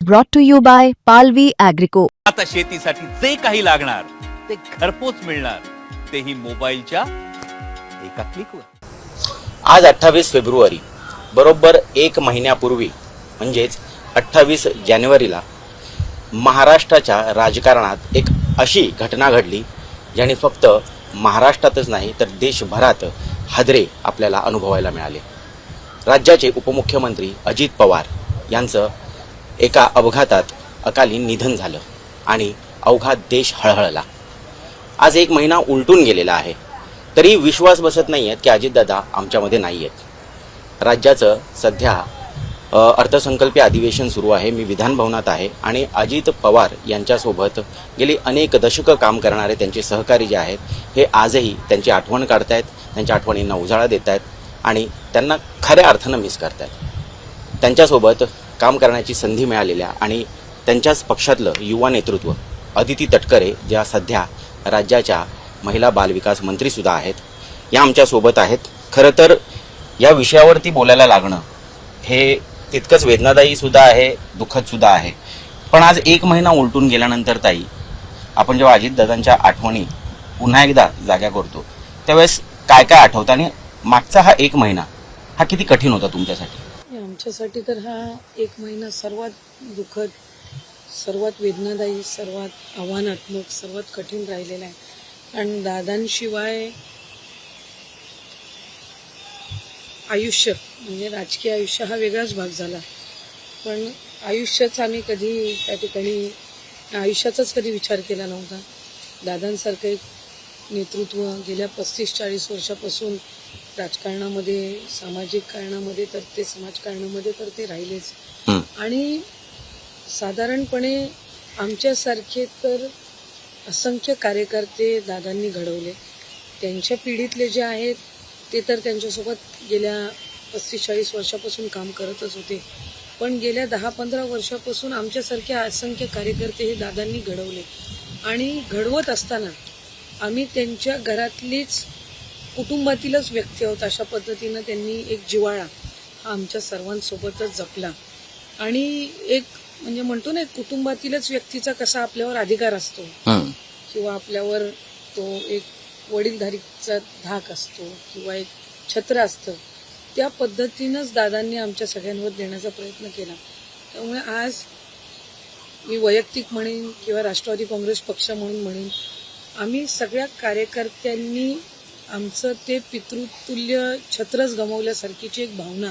brought to you by Palvi Agrico. आता शेतीसाठी जे काही लागणार ते घरपोच मिळणार, तेही मोबाईलच्या एका क्लिकवर। आज 28 फेब्रुवारी बरोबर एक महिन्यापूर्वी म्हणजेच 28 जानेवारीला महाराष्ट्राच्या राजकारणात एक अशी घटना घडली ज्याने फक्त महाराष्ट्रातच नाही तर देशभरात हादरे आपल्याला अनुभवायला मिळाले। राज्याचे उपमुख्यमंत्री अजित पवार यांचं एका अपघातात अकाली निधन झालं आणि अवघा देश हळहळला। आज एक महिना उलटून गेलेला आहे तरी विश्वास बसत नाही आहे की अजितदादा आमच्यामध्ये नाही आहेत। राज्याचं सध्या अर्थसंकल्पीय अधिवेशन सुरू आहे। मी विधानभवनात आहे आणि अजित पवार यांच्यासोबत गेली अनेक दशकं काम करणारे त्यांचे सहकारी जे आहेत हे आजही त्यांची आठवण काढतायत, त्यांच्या आठवणींना उजाळा देत आहेत आणि त्यांना खऱ्या अर्थानं मिस करतायत। त्यांच्यासोबत काम करण्याची संधी मिळालेल्या आणि त्यांच्याच पक्षातलं युवा नेतृत्व अदिती तटकरे ज्या सध्या राज्याच्या महिला बालविकास मंत्रीसुद्धा आहेत, या आमच्यासोबत आहेत। खरं तर या विषयावरती बोलायला लागणं हे तितकंच वेदनादायीसुद्धा आहे, दुःखदसुद्धा आहे। पण आज एक महिना उलटून गेल्यानंतर ताई, आपण जेव्हा अजितदादांच्या आठवणी पुन्हा एकदा जाग्या करतो त्यावेळेस काय काय आठवतं आणि मागचा हा एक महिना हा किती कठीण होता तुमच्यासाठी? आमच्यासाठी तर हा एक महिना सर्वात दुःखद, सर्वात वेदनादायी, सर्वात आव्हानात्मक, सर्वात कठीण राहिलेला आहे। आणि दादांशिवाय आयुष्य म्हणजे राजकीय आयुष्य हा वेगळाच भाग झाला, पण आयुष्याचा आम्ही कधी त्या ठिकाणी आयुष्याचाच कधी विचार केला नव्हता। दादांसारखं एक नेतृत्व गेल्या 35-40 वर्षापासून राजकारणामध्ये, सामाजिक कारणामध्ये तर ते समाजकारणामध्ये तर ते राहिलेच। आणि साधारणपणे आमच्यासारखे तर असंख्य कार्यकर्ते दादांनी घडवले। त्यांच्या पिढीतले जे आहेत ते तर त्यांच्यासोबत गेल्या 35-40 वर्षापासून काम करतच होते, पण गेल्या 10-15 वर्षापासून आमच्यासारखे असंख्य कार्यकर्ते हे दादांनी घडवले। आणि घडवत असताना आम्ही त्यांच्या घरातलीच, कुटुंबातीलच व्यक्ती आहोत अशा पद्धतीनं त्यांनी एक जिव्हाळा हा आमच्या सर्वांसोबतच जपला। आणि एक म्हणजे म्हणतो ना, कुटुंबातीलच व्यक्तीचा कसा आपल्यावर अधिकार असतो किंवा आपल्यावर तो एक वडीलधारीचा धाक असतो किंवा एक छत्र असतं, त्या पद्धतीनंच दादांनी आमच्या सगळ्यांवर देण्याचा प्रयत्न केला। त्यामुळे आज मी वैयक्तिक म्हणेन किंवा राष्ट्रवादी काँग्रेस पक्ष म्हणून म्हणेन, आम्ही सगळ्या कार्यकर्त्यांनी आमचं ते पितृतुल्य छत्रच गमावल्यासारखीची एक भावना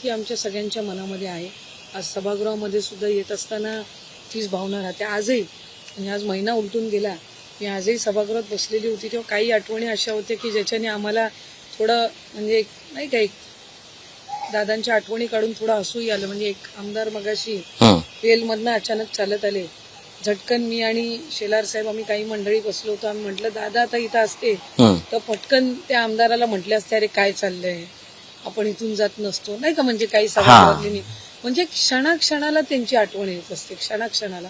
ही आमच्या सगळ्यांच्या मनामध्ये आहे। आज सभागृहामध्ये सुद्धा येत असताना तीच भावना राहते आजही। म्हणजे आज महिना उलटून गेला, मी आजही सभागृहात बसलेली होती तेव्हा काही आठवणी अशा होत्या की ज्याच्याने आम्हाला थोडं म्हणजे नाही का, एक दादांच्या आठवणी काढून थोडं हसूही आलं। म्हणजे एक आमदार मगाशी रेलमधनं अचानक चालत आले, झटकन मी आणि शेलार साहेब आम्ही काही मंडळी बसलो होतो। आम्ही म्हटलं दादा आता इथं असते तर पटकन त्या आमदाराला म्हटले असते, अरे काय चाललंय, आपण इथून जात नसतो नाही का। म्हणजे काही सभागृहातली म्हणजे क्षणाक्षणाला त्यांची आठवण येत असते, क्षणाक्षणाला।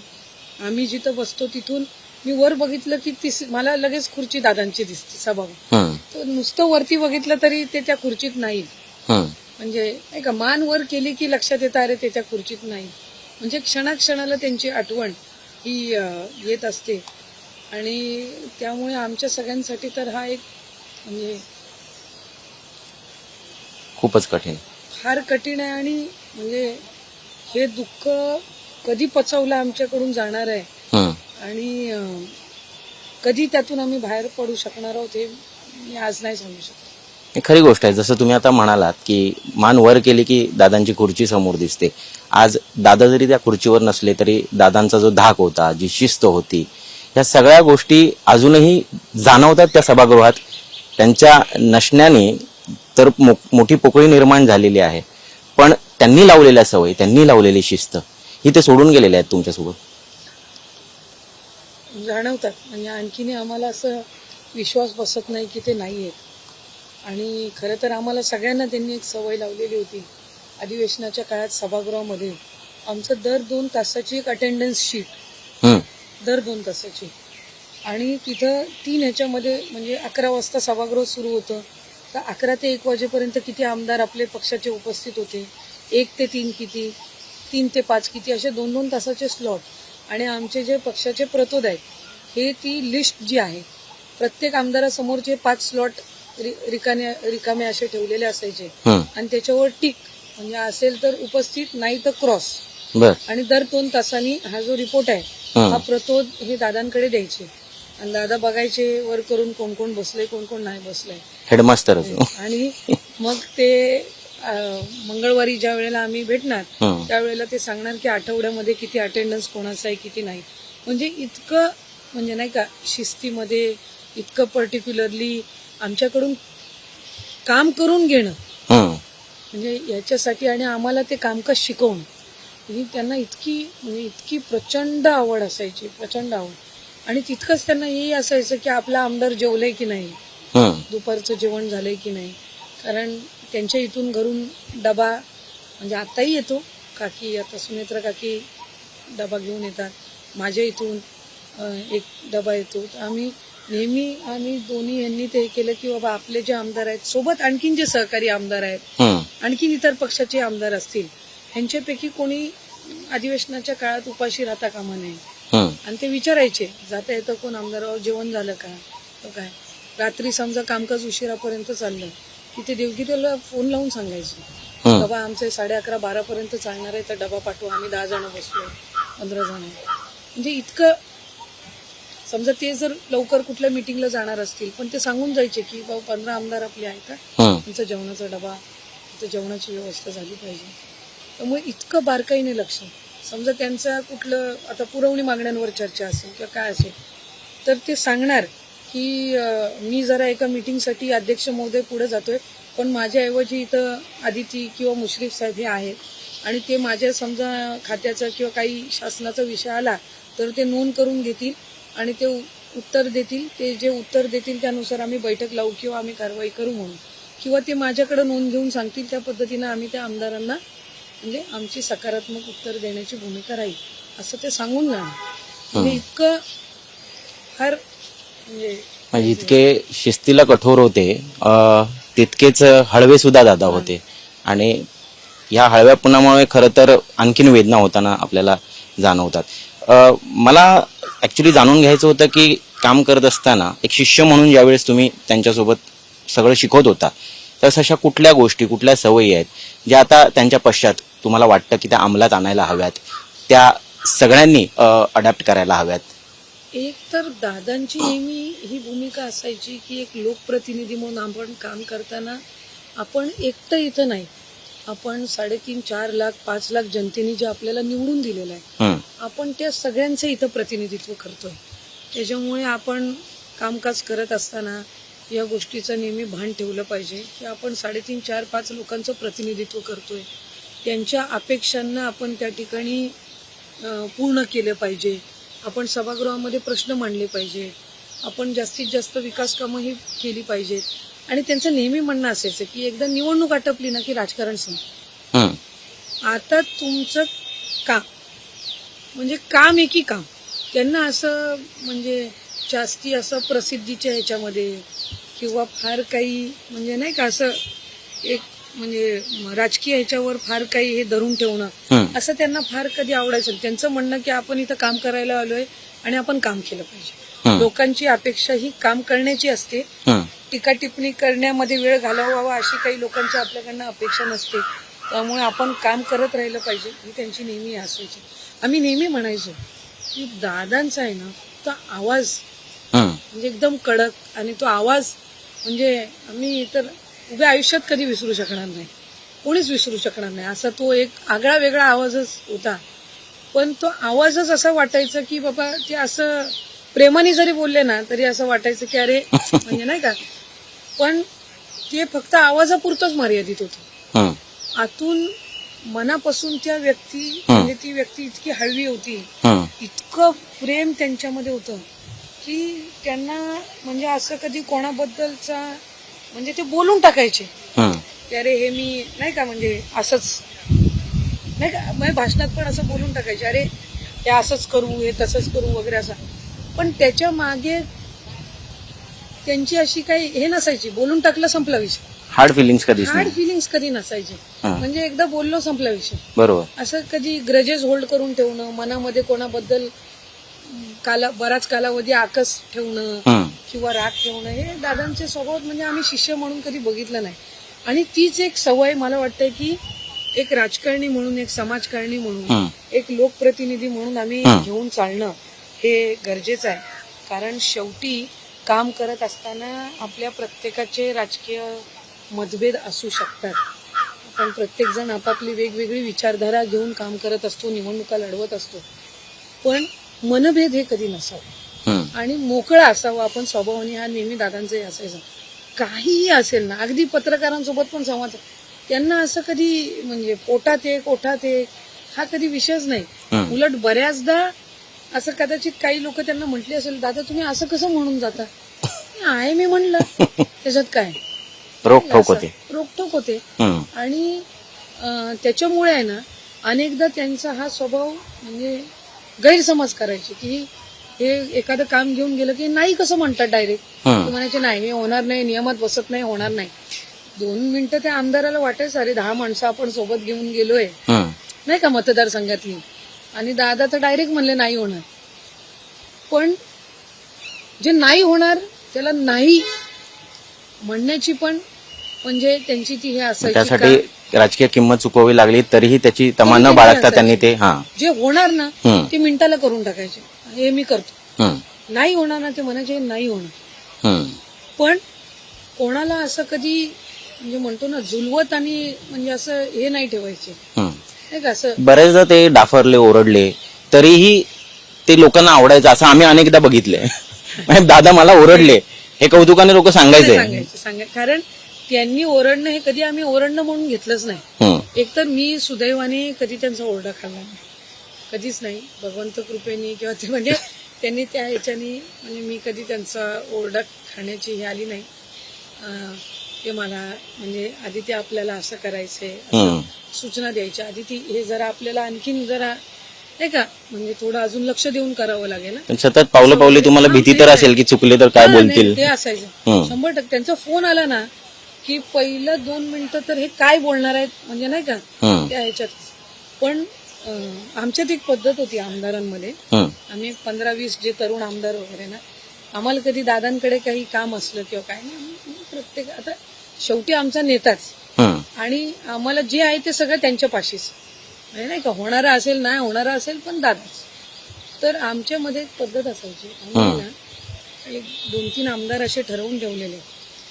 आम्ही जिथं बसतो तिथून मी वर बघितलं की मला लगेच खुर्ची दादांची दिसते सभागृह, तर नुसतं वरती बघितलं तरी ते त्या खुर्चीत नाही, म्हणजे नाही का, मान वर केली की लक्षात येतं अरे ते त्या खुर्चीत नाही। म्हणजे क्षणाक्षणाला त्यांची आठवण ही येत असते। आणि त्यामुळे आमच्या सगळ्यांसाठी तर हा एक म्हणजे खूपच कठीण, फार कठीण आहे। आणि म्हणजे हे दुःख कधी पचवलं आमच्याकडून जाणार आहे आणि कधी त्यातून आम्ही बाहेर पडू शकणार आहोत हे मी आज नाही सांगू शकत। ही खरी गोष्ट आहे। जसं तुम्ही आता म्हणालात की मान वर केली की दादांची खुर्ची समोर दिसते। आज दादा जरी त्या खुर्चीवर नसले तरी दादांचा जो धाक होता, जी शिस्त होती, या सगळ्या गोष्टी अजूनही जाणवतात त्या सभागृहात। त्यांच्या नसण्याने तर मोठी पोकळी निर्माण झालेली आहे, पण त्यांनी लावलेल्या सवयी, त्यांनी लावलेली शिस्त ही ते सोडून गेलेले आहेत तुमच्यासोबत जाणवतात। म्हणजे आणखीन आम्हाला असं विश्वास बसत नाही की ते नाही आहेत। आणि खरं तर आम्हाला सगळ्यांना त्यांनी एक सवय लावलेली होती। अधिवेशनाच्या काळात सभागृहामध्ये आमचं दर 2 तासाची एक अटेंडन्स शीट, दर 2 तासाची, आणि तिथं 3 ह्याच्यामध्ये म्हणजे 11 वाजता सभागृह सुरू होतं तर 11 ते 1 वाजेपर्यंत किती आमदार आपले पक्षाचे उपस्थित होते, 1 ते 3 किती, 3 ते 5 किती असे 2-2 तासाचे स्लॉट आणि आमचे जे पक्षाचे प्रतोद आहेत हे ती लिस्ट जी आहे प्रत्येक आमदारासमोरचे 5 स्लॉट रिकामे असे ठेवलेले असायचे आणि त्याच्यावर टिक म्हणजे असेल तर उपस्थित नाही तर क्रॉस आणि दर 2 तासांनी हा जो रिपोर्ट आहे हा प्रतोद हे दादांकडे द्यायचे आणि दादा बघायचे वर करून कोण कोण बसले कोण कोण नाही बसलंय हेडमास्टर आणि मग ते मंगळवारी ज्या वेळेला आम्ही भेटणार त्यावेळेला ते सांगणार की आठवड्यामध्ये किती अटेंडन्स कोणाचा आहे किती नाही म्हणजे इतकं म्हणजे नाही का शिस्तीमध्ये इतकं पर्टिक्युलरली आमच्याकडून काम करून घेणं म्हणजे याच्यासाठी आणि आम्हाला ते कामकाज शिकवणं म्हणजे त्यांना इतकी प्रचंड आवड असायची प्रचंड आवड आणि तितकंच त्यांना हेही असायचं की आपला आमदार जेवलंय की नाही दुपारचं जेवण झालंय की नाही कारण त्यांच्या इथून घरून डबा म्हणजे आताही येतो काकी आता सुनेत्रा काकी डबा घेऊन येतात माझ्या इथून एक डबा येतो आम्ही दोन्ही यांनी ते केलं की बाबा आपले जे आमदार आहेत सोबत आणखीन जे सहकारी आमदार आहेत आणखीन इतर पक्षाचे आमदार असतील यांच्यापैकी कोणी अधिवेशनाच्या काळात उपाशी राहता कामा नये आणि ते विचारायचे जाता येतं कोण आमदारावर जेवण झालं का काय रात्री समजा कामकाज उशिरापर्यंत चाललं तिथे देवगीतेला फोन लावून सांगायचे बाबा आमचे 11:30-12 पर्यंत चालणार आहे तर डबा पाठवा आम्ही 10 जण बसलो 15 जण म्हणजे इतकं समजा ते जर लवकर कुठल्या मिटिंगला जाणार असतील पण ते सांगून जायचे की बाबा 15 आमदार आपले आहेत का त्यांचा जेवणाचा डबा तिथे जेवणाची व्यवस्था झाली पाहिजे त्यामुळे इतकं बारकाईने लक्ष समजा त्यांचा कुठलं आता पुरवणी मागण्यांवर चर्चा असेल किंवा काय असेल तर ते सांगणार की मी जरा एका मीटिंगसाठी अध्यक्ष महोदय पुढे जातोय पण माझ्याऐवजी इथं आदिती किंवा मुश्रीफ साहेब हे आहेत आणि ते माझ्या समजा खात्याचा किंवा काही शासनाचा विषय आला तर ते नोंद करून घेतील आणि ते उत्तर देतील ते जे उत्तर देतील त्यानुसार आम्ही बैठक लावू किंवा आम्ही कारवाई करू म्हणून किंवा ते माझ्याकडे नोंद घेऊन सांगतील त्या पद्धतीनं आम्ही त्या आमदारांना म्हणजे आमची सकारात्मक उत्तर देण्याची भूमिका राहील असं ते सांगून जाणार म्हणजे इतकं फार म्हणजे इतके शिस्तीला कठोर होते तितकेच हळवे सुद्धा दादा होते आणि या हळव्यापणामुळे खरं तर आणखीन वेदना होताना आपल्याला जाणवतात मला ऍक्च्युली जाणून घ्यायचं होतं की काम करत असताना एक शिष्य म्हणून ज्यावेळेस तुम्ही त्यांच्यासोबत सगळं शिकवत होता तर अशा कुठल्या गोष्टी कुठल्या सवयी आहेत ज्या आता त्यांच्या पश्चात तुम्हाला वाटतं की त्या अंमलात आणायला हव्यात त्या सगळ्यांनी अडॅप्ट करायला हव्यात एक तर दादांची नेहमी ही भूमिका असायची की एक लोकप्रतिनिधी म्हणून आपण काम करताना आपण एकटं इथं नाही आपण 3.5-4 लाख 5 लाख जनतेने जे आपल्याला निवडून दिलेलं आहे आपण त्या सगळ्यांचं इथं प्रतिनिधित्व करतोय त्याच्यामुळे आपण कामकाज करत असताना या गोष्टीचं नेहमी भान ठेवलं पाहिजे की आपण 3.5-4-5 लोकांचं प्रतिनिधित्व करतोय त्यांच्या अपेक्षांना आपण त्या ठिकाणी पूर्ण केलं पाहिजे आपण सभागृहामध्ये प्रश्न मांडले पाहिजे आपण जास्तीत जास्त विकास कामं ही केली पाहिजेत आणि त्यांचं नेहमी म्हणणं असायचं की एकदा निवडणूक आटपली ना की राजकारण संपलं आता तुमचं काम म्हणजे काम एकी काम त्यांना असं म्हणजे जास्ती असं प्रसिद्धीच्या ह्याच्यामध्ये किंवा फार काही म्हणजे नाही का असं एक म्हणजे राजकीय ह्याच्यावर फार काही हे धरून ठेवणं असं त्यांना फार कधी आवडायचं त्यांचं म्हणणं की आपण इथं काम करायला आलोय आणि आपण काम केलं पाहिजे लोकांची अपेक्षा ही काम करण्याची असते टीका टिप्पणी करण्यामध्ये वेळ घालवावा अशी काही लोकांची आपल्याकडनं अपेक्षा नसते त्यामुळे आपण काम करत राहिलं पाहिजे ही त्यांची नेहमी असायची आम्ही नेहमी म्हणायचो की दादांचा आहे ना तो आवाज म्हणजे एकदम कडक आणि तो आवाज म्हणजे आम्ही तर उभ्या आयुष्यात कधी विसरू शकणार नाही कोणीच विसरू शकणार नाही असा तो एक आगळा वेगळा आवाजच होता पण तो आवाजच असा वाटायचा की बाबा ते असं प्रेमाने जरी बोलले ना तरी असं वाटायचं की अरे म्हणजे नाही का पण ते फक्त आवाजापुरतच मर्यादित होतं आतून मनापासून त्या व्यक्ती म्हणजे ती व्यक्ती इतकी हळवी होती इतकं प्रेम त्यांच्यामध्ये होतं की त्यांना म्हणजे असं कधी कोणाबद्दलचा म्हणजे ते बोलून टाकायचे की अरे हे मी नाही का म्हणजे असंच नाही का माझ्या भाषणात पण असं बोलून टाकायचे अरे हे असंच करू हे तसंच करू वगैरे असं पण त्याच्या मागे त्यांची अशी काही हे नसायची बोलून टाकलं संपला विषय हार्ड फिलिंग्स कधीच हार्ड नाही. फिलिंग्स कधी नसायचे. हा. म्हणजे एकदा बोललो संपला विषय. बरोबर. असं कधी ग्रजेस होल्ड करून ठेवणं, मनामध्ये कोणाबद्दल बराच कालावधी आकस ठेवणं हम्म. किंवा राग ठेवणं हे दादांचे स्वभाव म्हणजे आम्ही शिष्य म्हणून कधी बघितलं नाही. आणि तीच एक सवय मला वाटतं की एक राजकारणी म्हणून, एक समाजकारणी म्हणून, हम्म. एक लोकप्रतिनिधी म्हणून आम्ही हं. घेऊन चालणं हे गरजेचं आहे. कारण शेवटी काम करत असताना आपल्या प्रत्येकाचे राजकीय मतभेद असू शकतात. पण प्रत्येक जण आपापली वेगवेगळी विचारधारा घेऊन काम करत असतो, निवडणुका लढवत असतो. पण मनभेद हे कधी नसावं हम्म. आणि मोकळा असावा. आपण स्वभावाने हा नेहमी दादांचंही असायचं. काहीही असेल ना, अगदी पत्रकारांसोबत पण संवाद, त्यांना असं कधी म्हणजे पोटात एक ओठात एक हा कधी विषयच नाही. हम्म. उलट बऱ्याचदा असं कदाचित काही लोक त्यांना म्हटले असेल, दादा तुम्ही असं कसं म्हणून जाता. आहे मी म्हणलं त्याच्यात काय, रोखोक होते. रोकटोक होते. हम्म. आणि त्याच्यामुळे आहे ना अनेकदा त्यांचा हा स्वभाव म्हणजे गैरसमज करायचे की हे एखादं काम घेऊन गेलं की नाही कसं म्हणतात डायरेक्ट. हम्म. ते म्हणायचे नाही हे होणार नाही, नियमात बसत नाही, होणार नाही. 2 मिनिटं त्या आमदाराला वाटायचं अरे 10 माणसं आपण सोबत घेऊन गेलोय हम्म. नाही का मतदारसंघातली, आणि दादा तर डायरेक्ट म्हणले नाही होणार. पण जे नाही होणार त्याला नाही म्हणण्याची पण म्हणजे त्यांची ती हे असायची त्यासाठी का राजकीय किंमत चुकवावी लागली तरीही त्याची तमा न तरी बाळगता असायची. त्यांनी ते हा. जे होणार ना हम्म. ते मिनिटाला करून टाकायचे. हे मी करतो. हम्म. नाही होणार ना ते म्हणायचे नाही होणार. हम्म. पण कोणाला असं कधी म्हणजे म्हणतो ना जुलवत आणि म्हणजे असं हे नाही ठेवायचे हम्म. नाही का. असं बरेचदा ते डाफरले, ओरडले तरीही ते लोकांना आवडायचं असं आम्ही अनेकदा बघितलंय. म्हणजे दादा मला ओरडले हे कौतुकाने लोक सांगायचे. सांगायचे कारण त्यांनी ओरडणं हे कधी आम्ही ओरडणं म्हणून घेतलंच नाही. हम्म. एकतर मी सुदैवाने कधी त्यांचा ओरडा खाल्ला नाही, कधीच नाही. भगवंत कृपेने किंवा ते म्हणजे त्यांनी त्या ह्याच्यानी म्हणजे मी कधी त्यांचा ओरडा खाण्याची ही आली नाही. ते मला म्हणजे आधी ते आपल्याला असं करायचंय असं सूचना द्यायच्या आधी ती हे जरा आपल्याला आणखीन जरा नाही का म्हणजे थोडं अजून लक्ष देऊन करावं लागेल. पण सतत पावलं पावली तुम्हाला भीती तर असेल की चुकले तर काय बोलतील. ते असायचं 100%. त्यांचा फोन आला ना की पहिलं 2 मिनिटं तर हे काय बोलणार आहेत म्हणजे नाही का त्या ह्याच्यात. पण आमच्यात एक पद्धत होती आमदारांमध्ये, आम्ही 15-20 जे तरुण आमदार वगैरे ना, आम्हाला कधी दादांकडे काही काम असलं किंवा काय नाही, प्रत्येक आता शेवटी आमचा नेताच आणि आम्हाला जे आहे ते सगळं त्यांच्या पाशीच नाही का. होणारा असेल नाही होणारा असेल पण दादाच. तर आमच्यामध्ये एक पद्धत असायची. आम्ही ना एक 2-3 आमदार असे ठरवून ठेवलेले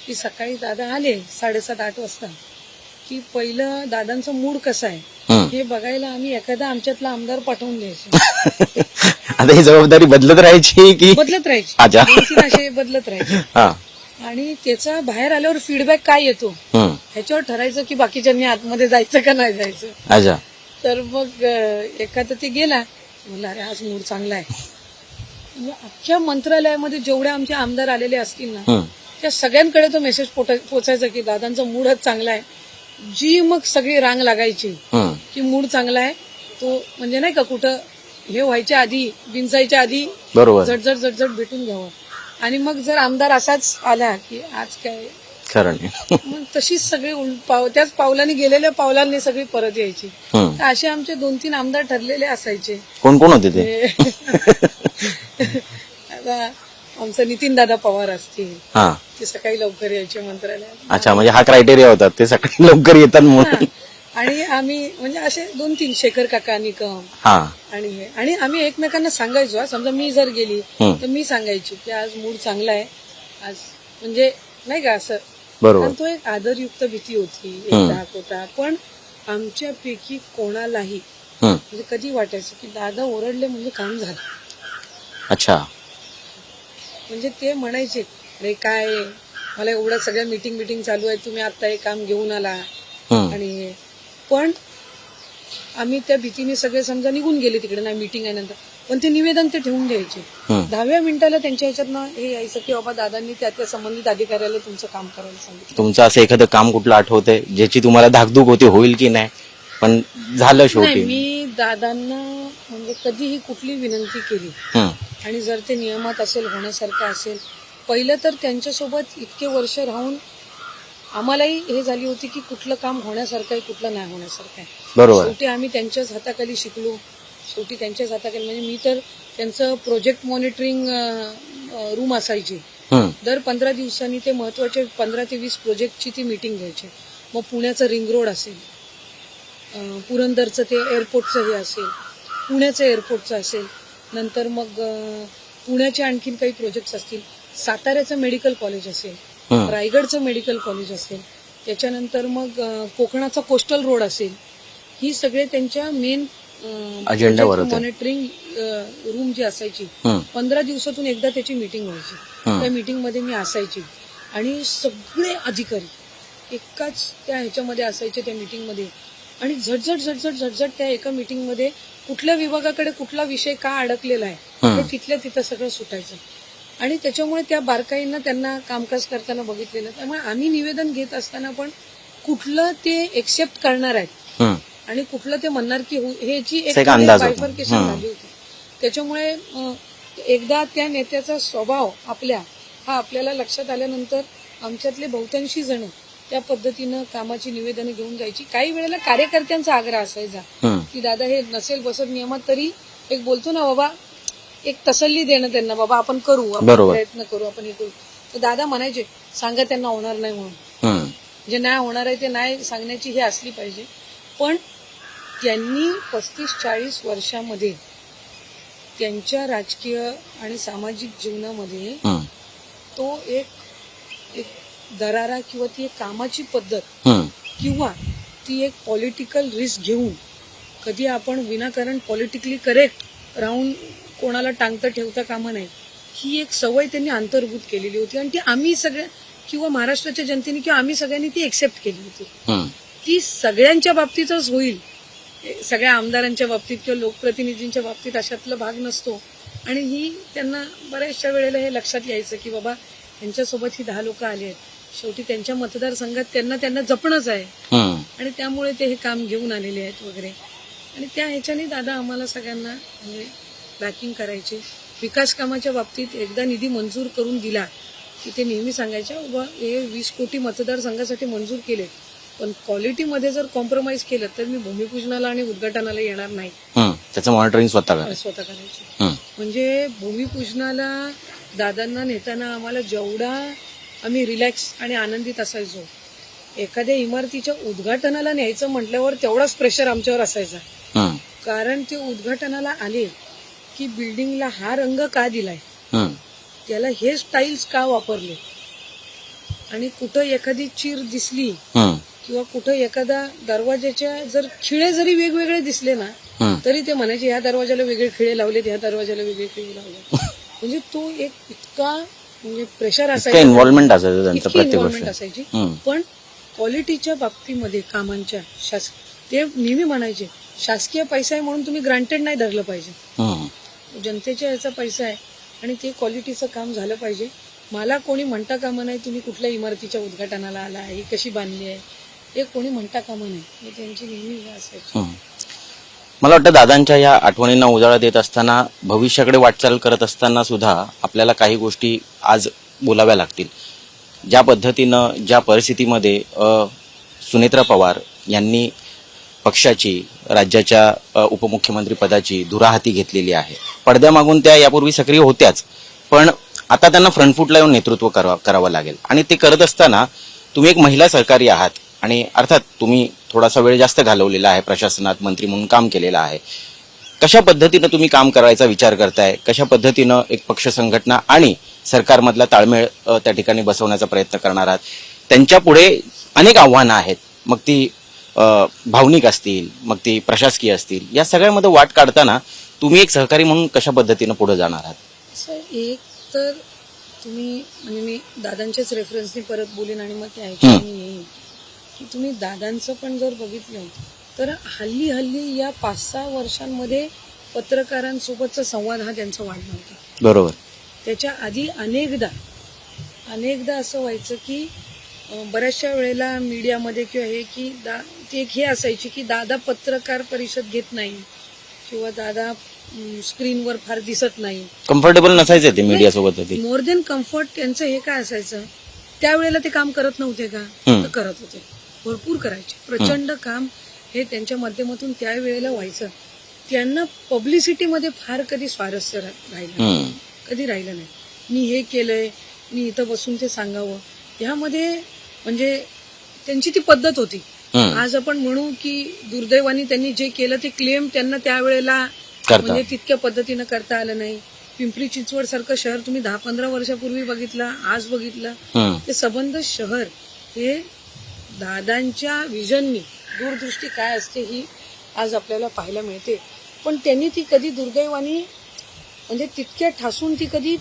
की सकाळी दादा आले 7:30-8 वाजता की पहिलं दादांचा मूड कसा आहे हे बघायला आम्ही एखादा आमच्यातला आमदार पाठवून द्यायचो. आता ही जबाबदारी बदलत राहायची की बदलत राहायची, 2-3 असे बदलत राहायचे. आणि त्याचा बाहेर आल्यावर फीडबॅक काय येतो ह्याच्यावर ठरायचं की बाकीच्यांनी आतमध्ये जायचं का नाही जायचं. अच्छा. तर मग एखादा ते गेला म्हणलं अरे आज मूड चांगला आहे. म्हणजे अख्ख्या मंत्रालयामध्ये जेवढे आमचे आमदार आलेले असतील ना त्या सगळ्यांकडे तो मेसेज पोचायचा की दादांचा मूडच चांगला आहे. जी मग सगळी रांग लागायची की मूड चांगला आहे तो म्हणजे नाही का कुठं हे व्हायच्या आधी बिनसायच्या आधी बरोबर झटझट भेटून घ्यावं. आणि मग जर आमदार असाच आला की आज काय खरं नाही मग तशीच सगळी त्याच पावलाने गेलेल्या पावलांनी सगळी परत यायची. तर असे आमचे 2-3 आमदार ठरलेले असायचे. कोण कोण होते ते? आता आमचं नितीन दादा पवार असतील ते सकाळी लवकर यायचे मंत्रालयात. अच्छा, म्हणजे हा क्रायटेरिया होता ते सकाळी लवकर येतात म्हणून. आणि आम्ही म्हणजे असे 2-3 शेखर काका निकम आणि आम्ही एकमेकांना सांगायचो. समजा मी जर गेली तर मी सांगायची की आज मूड चांगला आहे आज म्हणजे नाही का असं. कारण तो एक आदरयुक्त भीती होती, एक धाक होता. पण आमच्यापैकी कोणालाही म्हणजे कधी वाटायचं की दादा ओरडले म्हणजे काम झालं. अच्छा. म्हणजे ते म्हणायचे अरे काय मला एवढं सगळ्या मीटिंग चालू आहे, तुम्ही आता हे काम घेऊन आला. आणि पण आम्ही त्या भीतीने सगळे समजा निघून गेले तिकडे नाही मीटिंग आहे नंतर, पण ते निवेदन ते ठेवून द्यायचे. 10व्या मिनिटाला त्यांच्या ह्याच्यातनं हे यायचं की बाबा दादांनी त्या संबंधित अधिकाऱ्याला तुमचं काम करायला सांगितलं. तुमचं असं एखादं काम कुठलं आठवतंय ज्याची तुम्हाला धाकधूक होती होईल की नाही पण झालं शेवटी? मी दादांना म्हणजे कधीही कुठली विनंती केली आणि जर ते नियमात असेल होण्यासारखं असेल, पहिलं तर त्यांच्यासोबत इतके वर्ष राहून आम्हालाही हे झाली होती की कुठलं काम होण्यासारखं आहे, कुठलं नाही होण्यासारखं आहे. बरोबर. शेवटी आम्ही त्यांच्याच हाताखाली शिकलो. शेवटी त्यांच्याच हाताखाली म्हणजे मी तर त्यांचं प्रोजेक्ट मॉनिटरिंग रूम असायची. दर 15 दिवसांनी ते महत्वाचे 15 ते 20 प्रोजेक्टची ती मीटिंग घ्यायची. मग पुण्याचं रिंग रोड असेल, पुरंदरचं ते एअरपोर्टचं हे असेल, पुण्याचं एअरपोर्टचं असेल, नंतर मग पुण्याचे आणखीन काही प्रोजेक्ट्स असतील, साताऱ्याचं मेडिकल कॉलेज असेल, रायगडचं मेडिकल कॉलेज असेल, त्याच्यानंतर मग कोकणाचा कोस्टल रोड असेल, ही सगळे त्यांच्या मेन अजेंडावर होते. मॉनिटरिंग रूम जी असायची 15 दिवसातून एकदा त्याची मीटिंग व्हायची. त्या मीटिंगमध्ये मी असायची आणि सगळे अधिकारी एकाच त्या ह्याच्यामध्ये असायचे त्या मीटिंगमध्ये आणि झटझट त्या एका मीटिंगमध्ये कुठल्या विभागाकडे कुठला विषय का अडकलेला आहे ते तिथल्या तिथं सगळं सुटायचं. आणि त्याच्यामुळे त्या बारकाईंना त्यांना कामकाज करताना बघितलेलं. त्यामुळे आम्ही निवेदन घेत असताना पण कुठलं ते एक्सेप्ट करणार आहेत आणि कुठलं ते म्हणणार की ह्याची एक बायफर्केशन झाली होती. त्याच्यामुळे एकदा त्या नेत्याचा स्वभाव हा आपल्याला लक्षात आल्यानंतर आमच्यातले बहुतांशी जण त्या पद्धतीनं कामाची निवेदनं घेऊन जायची. काही वेळेला कार्यकर्त्यांचा आग्रह असायचा की दादा हे नसेल बसत नियमात तरी एक बोलतो ना बाबा, एक तसल्ली देणं त्यांना, बाबा आपण करू, आपण प्रयत्न करू, आपण हे करू. तर दादा म्हणायचे सांगा त्यांना होणार नाही म्हणून, जे नाही होणार आहे ते नाही सांगण्याची हे असली पाहिजे. पण त्यांनी 35-40 वर्षामध्ये त्यांच्या राजकीय आणि सामाजिक जीवनामध्ये तो एक दरारा किंवा ती एक कामाची पद्धत किंवा ती एक पॉलिटिकल रिस्क घेऊन कधी आपण विनाकारण पॉलिटिकली करेक्ट राहून कोणाला टांगता ठेवता कामा नाही, ही एक सवय त्यांनी अंतर्भूत केलेली होती आणि ती आम्ही सगळ्या किंवा महाराष्ट्राच्या जनतेने किंवा आम्ही सगळ्यांनी ती एक्सेप्ट केली होती. ती सगळ्यांच्या बाबतीतच होईल, सगळ्या आमदारांच्या बाबतीत किंवा लोकप्रतिनिधींच्या बाबतीत अशातला भाग नसतो. आणि ही त्यांना बऱ्याचशा वेळेला हे लक्षात यायचं की बाबा यांच्यासोबत ही 10 लोक आली आहेत, शेवटी त्यांच्या मतदारसंघात त्यांना जपणंच आहे आणि त्यामुळे ते हे काम घेऊन आलेले आहेत वगैरे. आणि त्या ह्याच्याने दादा आम्हाला सगळ्यांना म्हणजे बॅकिंग करायचे. विकास कामाच्या बाबतीत एकदा निधी मंजूर करून दिला की ते नेहमी सांगायच्या बाबा हे 20 कोटी मतदारसंघासाठी मंजूर केले, पण क्वालिटीमध्ये जर कॉम्प्रोमाइज केलं तर मी भूमिपूजनाला आणि उद्घाटनाला येणार नाही. त्याचं मॉनिटरिंग स्वतः करायची. म्हणजे भूमिपूजनाला दादांना नेताना आम्हाला जेवढा आम्ही रिलॅक्स आणि आनंदित असायचो, एखाद्या इमारतीच्या उद्घाटनाला न्यायचं म्हटल्यावर तेवढाच प्रेशर आमच्यावर असायचा. कारण ते उद्घाटनाला आले की बिल्डिंगला हा रंग का दिलाय, त्याला हे स्टाईल्स का वापरले, आणि कुठं एखादी चीर दिसली किंवा कुठं एखादा दरवाजाच्या जर खिळे जरी वेगवेगळे दिसले ना तरी ते म्हणायचे ह्या दरवाजाला वेगळे खिळे लावलेत, ह्या दरवाजाला वेगळे खिळे लावले. म्हणजे तो एक इतका म्हणजे प्रेशर असायचं, इन्व्हॉल्वमेंट असायचं त्यांचं प्रत्येक गोष्ट असायची. पण क्वालिटीच्या बाबतीमध्ये कामांच्या ते नेहमी म्हणायचे शासकीय पैसा आहे म्हणून तुम्ही ग्रांटेड नाही धरलं पाहिजे, जनतेच्या याचा पैसा आहे आणि ते क्वालिटीचं काम झालं पाहिजे. मला कोणी म्हणता कामा नाही तुम्ही कुठल्या इमारतीच्या उद्घाटनाला आला आहे, ही कशी बांधली आहे, हे कोणी म्हणता कामा नाही, हे त्यांची नेहमी असायची. मला वाटतं दादांच्या या आठवणींना उजाळा देत असताना भविष्याकडे वाटचाल करत असताना सुद्धा आपल्याला काही गोष्टी आज बोलाव्या लागतील. ज्या पद्धतीनं ज्या परिस्थितीमध्ये सुनेत्रा पवार यांनी पक्षाची राज्याच्या उपमुख्यमंत्री पदाची धुरा हाती घेतलेली आहे. पडद्यामागून त्या यापूर्वी सक्रिय होत्याच, पण आता त्यांना फ्रंटफूटला येऊन नेतृत्व करावं लागेल. आणि ते करत असताना तुम्ही एक महिला सहकारी आहात आणि अर्थात तुम्ही थोडासा वेळ जास्त घालवलेला आहे, प्रशासनात मंत्री म्हणून काम केलेलं आहे. कशा पद्धतीनं तुम्ही काम करायचा विचार करताय, कशा पद्धतीनं एक पक्ष संघटना आणि सरकारमधला ताळमेळ त्या ठिकाणी बसवण्याचा प्रयत्न करणार आहात. त्यांच्या पुढे अनेक आव्हानं आहेत, मग ती भावनिक असतील, मग ती प्रशासकीय असतील, या सगळ्यामध्ये वाट काढताना तुम्ही एक सहकारी म्हणून कशा पद्धतीनं पुढे जाणार आहात? एक तर तुम्ही म्हणजे मी दादांच्याच रेफरन्सनी परत बोलेन आणि मग ते ऐकून येईन की तुम्ही दादांचं पण जर बघितलं तर हल्ली या 5-6 वर्षांमध्ये पत्रकारांसोबतचा संवाद हा त्यांचा वाढला होता. बरोबर. त्याच्या आधी अनेकदा असं व्हायचं की बऱ्याचशा वेळेला मीडियामध्ये किंवा हे की ती एक हे असायची की दादा पत्रकार परिषद घेत नाही किंवा दादा स्क्रीनवर फार दिसत नाही, कम्फर्टेबल नसायचं ते मीडियासोबत. मोर देन कम्फर्ट त्यांचं हे काय असायचं, त्यावेळेला ते काम करत नव्हते का? तर करत होते, भरपूर करायचे. प्रचंड काम हे त्यांच्या माध्यमातून त्यावेळेला व्हायचं. त्यांना पब्लिसिटीमध्ये फार कधी स्वारस्य राहिलं कधी राहिलं नाही. मी हे केलंय, मी इथं बसून ते सांगावं, ह्यामध्ये म्हणजे त्यांची ती पद्धत होती. आज आपण म्हणू की दुर्दैवाने त्यांनी जे केलं ते क्लेम त्यांना त्यावेळेला म्हणजे तितक्या पद्धतीनं करता आलं नाही. पिंपरी चिंचवड सारखं शहर तुम्ही 10-15 वर्षापूर्वी बघितलं, आज बघितलं, ते संबंध शहर हे दादांच्या विजननी दूरदृष्टी काय असते ही आज आपल्याला पाहायला मिळते. पण त्यांनी ती कधी दुर्दैवानी म्हणजे तितक्या ठासून ती कधी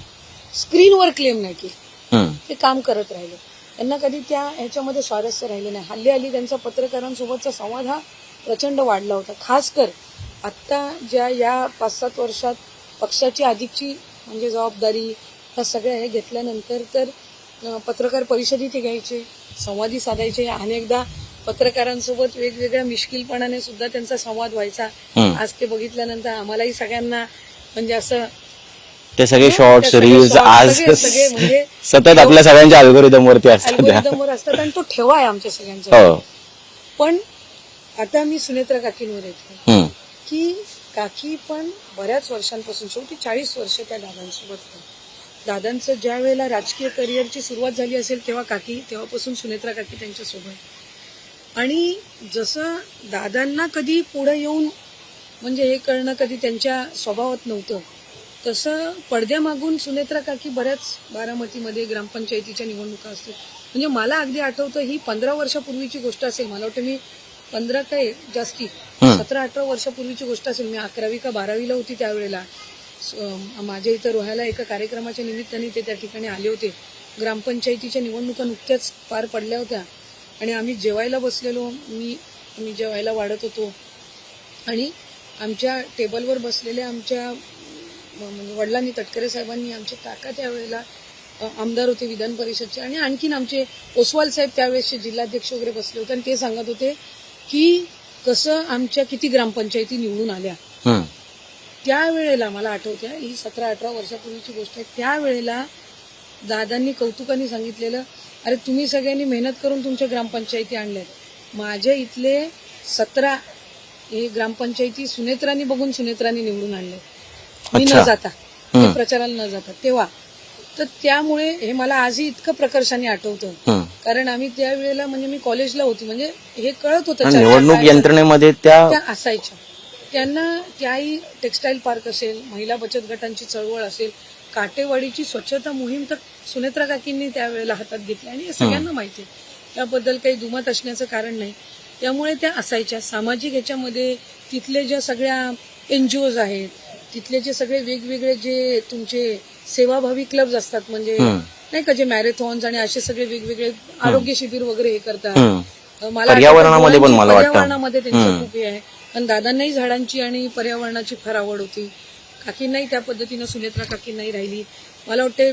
स्क्रीनवर क्लेम नाही केली. ते काम करत राहिले. त्यांना कधी त्या ह्याच्यामध्ये स्वारस्य राहिलं नाही. हल्ली त्यांचा पत्रकारांसोबतचा संवाद हा प्रचंड वाढला होता. खास कर आत्ता ज्या या 5-7 वर्षात पक्षाची अधिकची म्हणजे जबाबदारी ह्या सगळ्या हे घेतल्यानंतर तर पत्रकार परिषदी ते घ्यायचे, संवादी साधायचे. अनेकदा पत्रकारांसोबत वेगवेगळ्या मिश्किलपणाने सुद्धा त्यांचा संवाद व्हायचा. आज ते बघितल्यानंतर आम्हालाही सगळ्यांना म्हणजे असं ते सगळे शॉर्ट्स रील्स आज सगळे म्हणजे सतत आपल्या सगळ्यांच्या अल्गोरिदम वरती असतात आणि तो ठेवा आहे आमच्या सगळ्यांचा. पण आता मी सुनेत्रा काकींवर येते की काकी पण बऱ्याच वर्षांपासून शेवटी 40 वर्ष त्या दादांसोबत. दादांचं ज्या वेळेला राजकीय करिअरची सुरुवात झाली असेल तेव्हा तेव्हापासून सुनेत्रा काकी त्यांच्यासोबत. आणि जसं दादांना कधी पुढे येऊन म्हणजे हे करणं कधी त्यांच्या स्वभावात नव्हतं, तसं पडद्यामागून सुनेत्रा काकी बऱ्याच बारामतीमध्ये ग्रामपंचायतीच्या निवडणुका असतात. म्हणजे मला अगदी आठवतं ही 15 वर्षापूर्वीची गोष्ट असेल. मला वाटतं मी 15 काय जास्ती 17-18 वर्षापूर्वीची गोष्ट असेल. मी 11वी का 12वीला होती त्यावेळेला. माझ्या इथं रोहायला एका कार्यक्रमाच्या निमित्ताने ते त्या ठिकाणी आले होते. ग्रामपंचायतीच्या निवडणुका नुकत्याच पार पडल्या होत्या आणि आम्ही जेवायला बसलेलो. आम्ही जेवायला वाढत होतो आणि आमच्या टेबलवर बसलेल्या आमच्या म्हणजे वडिलांनी तटकरे साहेबांनी, आमचे काका त्यावेळेला आमदार होते विधान परिषदचे आणि आणखीन आमचे ओसवाल साहेब त्यावेळेसचे जिल्हाध्यक्ष वगैरे बसले होते आणि ते सांगत होते की कसं आमच्या किती ग्रामपंचायती निवडून आल्या. त्यावेळेला मला आठवते, ही 17-18 वर्षापूर्वीची गोष्ट आहे. त्यावेळेला दादांनी कौतुकाने सांगितलेलं, अरे तुम्ही सगळ्यांनी मेहनत करून तुमच्या ग्रामपंचायती आणल्यात, माझ्या इथले 17 हे ग्रामपंचायती सुनेत्रांनी बघून सुनेत्रांनी निवडून आणले, मी न जाता, प्रचाराला न जाता. तेव्हा तर त्यामुळे हे मला आजही इतकं प्रकर्षाने आठवतं, कारण आम्ही त्यावेळेला म्हणजे मी कॉलेजला होती, म्हणजे हे कळत होतं निवडणूक यंत्रणेमध्ये त्या असायच्या. त्यांना त्याही टेक्स्टाईल पार्क असेल, महिला बचत गटांची चळवळ असेल, काटेवाडीची स्वच्छता मोहीम तर सुनेत्रा काकींनी त्यावेळेला हातात घेतली आणि हे सगळ्यांना माहिती आहे. त्याबद्दल काही दुमत असण्याचं कारण नाही. त्यामुळे त्या असायच्या. सामाजिक ह्याच्यामध्ये तिथले ज्या सगळ्या एनजीओज आहेत, तिथले जे सगळे वेगवेगळे जे तुमचे सेवाभावी क्लब्स असतात, म्हणजे नाही का, जे मॅरेथॉन्स आणि असे सगळे वेगवेगळे आरोग्य शिबिर वगैरे हे करतात. मला पर्यावरणामध्ये त्यांचं खूप हे आहे. पण दादांनाही झाडांची आणि पर्यावरणाची फार आवड होती. काकींनाही त्या पद्धतीनं सुनेत्रा काकींनाही राहिली. मला वाटते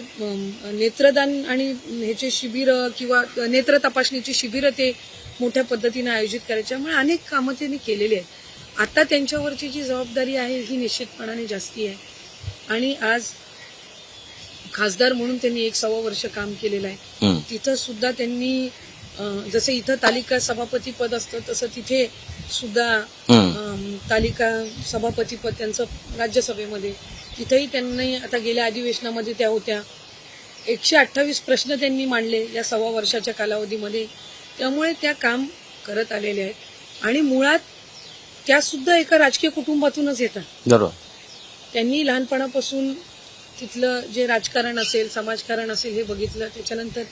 नेत्रदान आणि ह्याचे शिबिर किंवा नेत्र तपासणीची शिबिरं ते मोठ्या पद्धतीने आयोजित करायच्यामुळे अनेक कामं त्यांनी केलेली आहेत. आता त्यांच्यावरची जी जबाबदारी आहे ही निश्चितपणाने जास्ती आहे. आणि आज खासदार म्हणून त्यांनी 1-1.25 वर्ष काम केलेलं आहे. तिथं सुद्धा त्यांनी जसं इथं तालिका सभापती पद असतं तसं तिथे सुद्धा तालिका सभापती पद त्यांचं राज्यसभेमध्ये, तिथेही त्यांनी आता गेल्या अधिवेशनामध्ये त्या होत्या. 128 प्रश्न त्यांनी मांडले या 1.25 वर्षाच्या कालावधीमध्ये. त्यामुळे त्या काम करत आलेले आहेत आणि मुळात त्या सुद्धा एका राजकीय कुटुंबातूनच येतात. बरोबर. त्यांनी लहानपणापासून तिथलं जे राजकारण असेल, समाजकारण असेल हे बघितलं. त्याच्यानंतर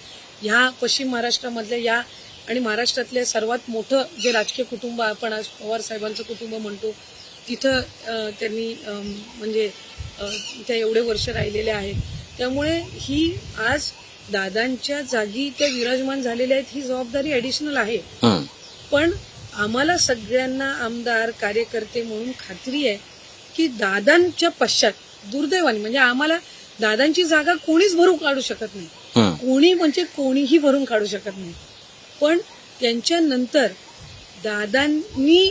ह्या पश्चिम महाराष्ट्रामधल्या या आणि महाराष्ट्रातल्या सर्वात मोठं जे राजकीय कुटुंब आपण आज पवार साहेबांचं कुटुंब म्हणतो, तिथं त्यांनी म्हणजे त्या एवढे वर्ष राहिलेले आहेत. त्यामुळे ही आज दादांच्या जागी त्या विराजमान झालेल्या आहेत. ही जबाबदारी ऍडिशनल आहे. पण आम्हाला सगळ्यांना आमदार कार्यकर्ते म्हणून खात्री आहे की दादांच्या पश्चात दुर्दैवाने म्हणजे आम्हाला दादांची जागा कोणीच भरून काढू शकत नाही. कोणी म्हणजे कोणीही भरून काढू शकत नाही. पण त्यांच्यानंतर दादांनी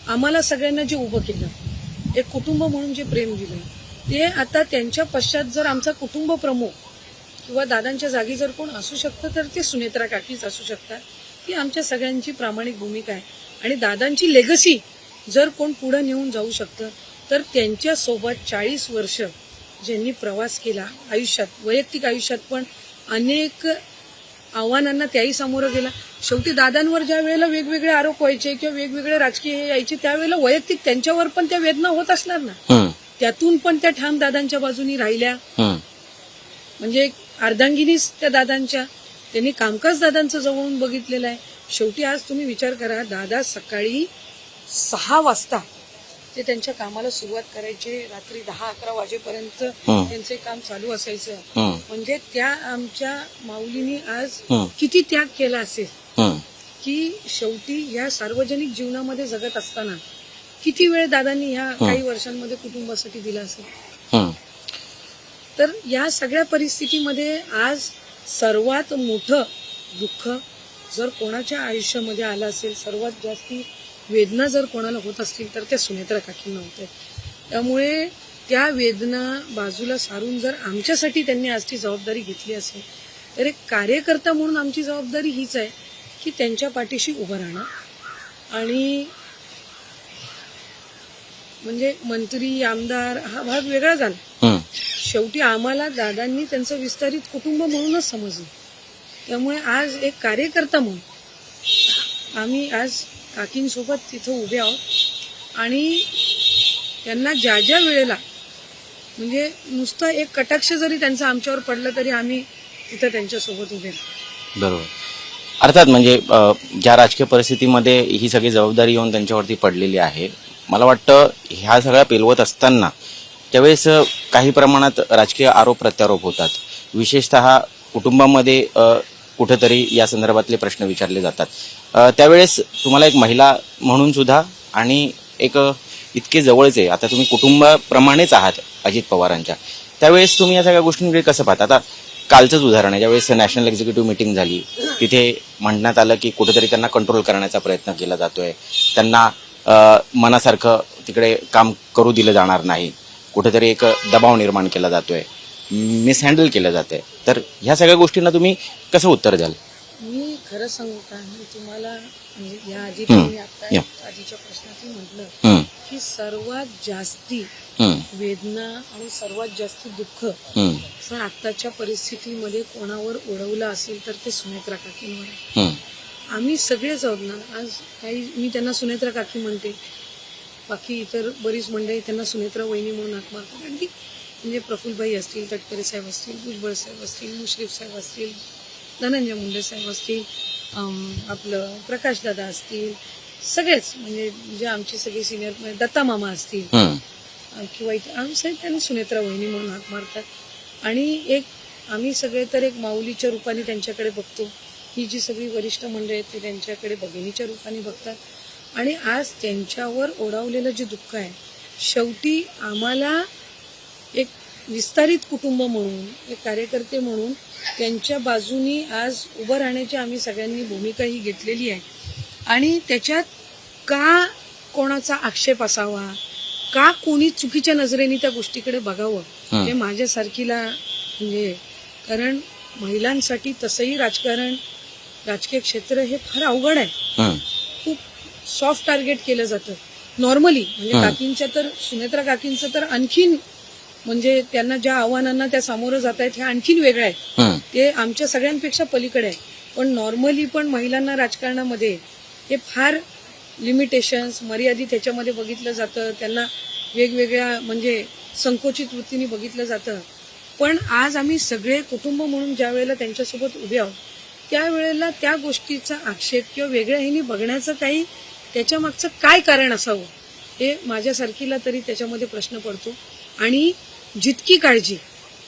आम्हाला सगळ्यांना जे उभं केलं, एक कुटुंब म्हणून जे प्रेम दिलं, ते आता त्यांच्या पश्चात जर आमचा कुटुंब प्रमुख किंवा दादांच्या जागी जर कोण असू शकतं तर ते सुनेत्रा काकीच असू शकतात. ही आमच्या सगळ्यांची प्रामाणिक भूमिका आहे. आणि दादांची लेगसी जर कोण पुढे नेऊन जाऊ शकतं तर त्यांच्यासोबत 40 वर्ष ज्यांनी प्रवास केला आयुष्यात, वैयक्तिक आयुष्यात पण अनेक आव्हानांना त्याही सामोरं गेला. शेवटी दादांवर ज्या वेळेला वेगवेगळे आरोप व्हायचे किंवा वेगवेगळे राजकीय हे यायचे त्यावेळेला वैयक्तिक त्यांच्यावर पण त्या वेदना होत असणार ना. त्यातून पण त्या ठाम दादांच्या बाजूनी राहिल्या. म्हणजे अर्धांगिनीच त्या दादांच्या, त्यांनी कामकाज दादांचं जवळून बघितलेलं आहे. शेवटी आज तुम्ही विचार करा, दादा सकाळी 6 वाजता ते त्यांच्या कामाला सुरुवात करायचे, रात्री 10-11 वाजेपर्यंत त्यांचे काम चालू असायचं. म्हणजे त्या आमच्या माऊलीनी आज किती त्याग केला असेल की शेवटी या सार्वजनिक जीवनामध्ये जगत असताना किती वेळ दादांनी ह्या काही वर्षांमध्ये कुटुंबासाठी दिला असेल. तर या सगळ्या परिस्थितीमध्ये आज सर्वात मोठं दुःख जर कोणाच्या आयुष्यामध्ये आलं असेल, सर्वात जास्ती वेदना जर कोणाला होत असतील तर त्या सुनेत्रा काकींना होत्या. त्यामुळे त्या वेदना बाजूला सारून जर आमच्यासाठी त्यांनी आजची जबाबदारी घेतली असेल तर एक कार्यकर्ता म्हणून आमची जबाबदारी हीच आहे की त्यांच्या पाठीशी उभं राहणं. आणि म्हणजे मंत्री आमदार हा भाग वेगळा झाला. शेवटी आम्हाला दादांनी त्यांचं विस्तारित कुटुंब म्हणूनच समजलं. त्यामुळे आज एक कार्यकर्ता म्हणून आम्ही आज काकींसोबत तिथं उभे आहोत. आणि त्यांना ज्या ज्या वेळेला म्हणजे नुसतं एक कटाक्ष जरी त्यांचा आमच्यावर पडला तरी आम्ही तिथं त्यांच्यासोबत उभे आहोत. बरोबर. अर्थात म्हणजे ज्या राजकीय परिस्थितीमध्ये ही सगळी जबाबदारी येऊन त्यांच्यावरती पडलेली आहे, मला वाटतं ह्या सगळ्या पेलवत असताना त्यावेळेस काही प्रमाणात राजकीय आरोप प्रत्यारोप होतात. विशेषतः कुटुंबामध्ये कुठेतरी या संदर्भातले प्रश्न विचारले जातात. त्यावेळेस तुम्हाला एक महिला म्हणून सुद्धा आणि एक इतके जवळचे, आता तुम्ही कुटुंबाप्रमाणेच आहात अजित पवारांच्या, त्यावेळेस तुम्ही या सगळ्या गोष्टींकडे कसं पाहता? आता कालचंच उदाहरण आहे, ज्यावेळेस नॅशनल एक्झिक्युटिव्ह मीटिंग झाली तिथे म्हणण्यात आलं की कुठेतरी त्यांना कंट्रोल करण्याचा प्रयत्न केला जातोय, त्यांना मनासारखं तिकडे काम करू दिलं जाणार नाही, कुठेतरी एक दबाव निर्माण केला जातोय, मिसहँडल केलं जातंय. तर ह्या सगळ्या गोष्टींना तुम्ही कसं उत्तर द्याल? मी खरं सांगू का, मी तुम्हाला म्हणजे या आधी मी आता आधीच्या प्रश्नातून म्हटलं की सर्वात जास्ती वेदना आणि सर्वात जास्ती दुःख जर आत्ताच्या परिस्थितीमध्ये कोणावर ओढवलं असेल तर ते सुनेत्रा काकींवर आहे. आम्ही सगळेच आहोत ना. आज काही मी त्यांना सुनेत्रा काकी म्हणते, बाकी इतर बरीच मंडळी त्यांना सुनेत्रा वहिनी म्हणून हाक मारतात. आणि म्हणजे प्रफुल्लभाई असतील, तटकरे साहेब असतील, भुजबळ साहेब असतील, मुश्रीफ साहेब असतील, धनंजय मुंडे साहेब असतील, आपलं प्रकाशदादा असतील, सगळेच म्हणजे जे आमचे सगळे सिनियर दत्ता मामा असतील किंवा आम्ही सगळे त्यांना सुनेत्रा वहिनी म्हणून हाक मारतात. आणि एक आम्ही सगळे तर एक माऊलीच्या रूपाने त्यांच्याकडे बघतो. ही जी सगळी वरिष्ठ मंडळी आहेत ते त्यांच्याकडे भगिनीच्या रूपाने बघतात. आणि आज त्यांच्यावर ओढावलेलं जे दुःख आहे, शेवटी आम्हाला एक विस्तारित कुटुंब म्हणून, एक कार्यकर्ते म्हणून त्यांच्या बाजूनी आज उभं राहण्याची आम्ही सगळ्यांनी भूमिका ही घेतलेली आहे. आणि त्याच्यात का कोणाचा आक्षेप असावा, का कोणी चुकीच्या नजरेने त्या गोष्टीकडे बघावं, हे माझ्यासारखीला म्हणजे, कारण महिलांसाठी तसंही राजकारण, राजकीय क्षेत्र हे फार अवघड आहे. खूप सॉफ्ट टार्गेट केलं जातं नॉर्मली. म्हणजे काकींच्या तर, सुनेत्रा काकींचं तर आणखीन म्हणजे त्यांना ज्या आव्हानांना त्या सामोरं जात आहेत हे आणखीन वेगळं आहे, ते आमच्या सगळ्यांपेक्षा पलीकडे आहे. पण नॉर्मली पण महिलांना राजकारणामध्ये हे फार लिमिटेशन्स, मर्यादित ह्याच्यामध्ये बघितलं जातं, त्यांना वेगवेगळ्या म्हणजे संकोचित वृत्तीने बघितलं जातं. पण आज आम्ही सगळे कुटुंब म्हणून ज्या वेळेला त्यांच्यासोबत उभे आहोत त्यावेळेला त्या गोष्टीचा आक्षेप किंवा वेगळ्या ह्यानी बघण्याचं काही त्याच्या मागचं काय कारण असावं हे माझ्यासारखीला तरी त्याच्यामध्ये प्रश्न पडतो. आणि जितकी काळजी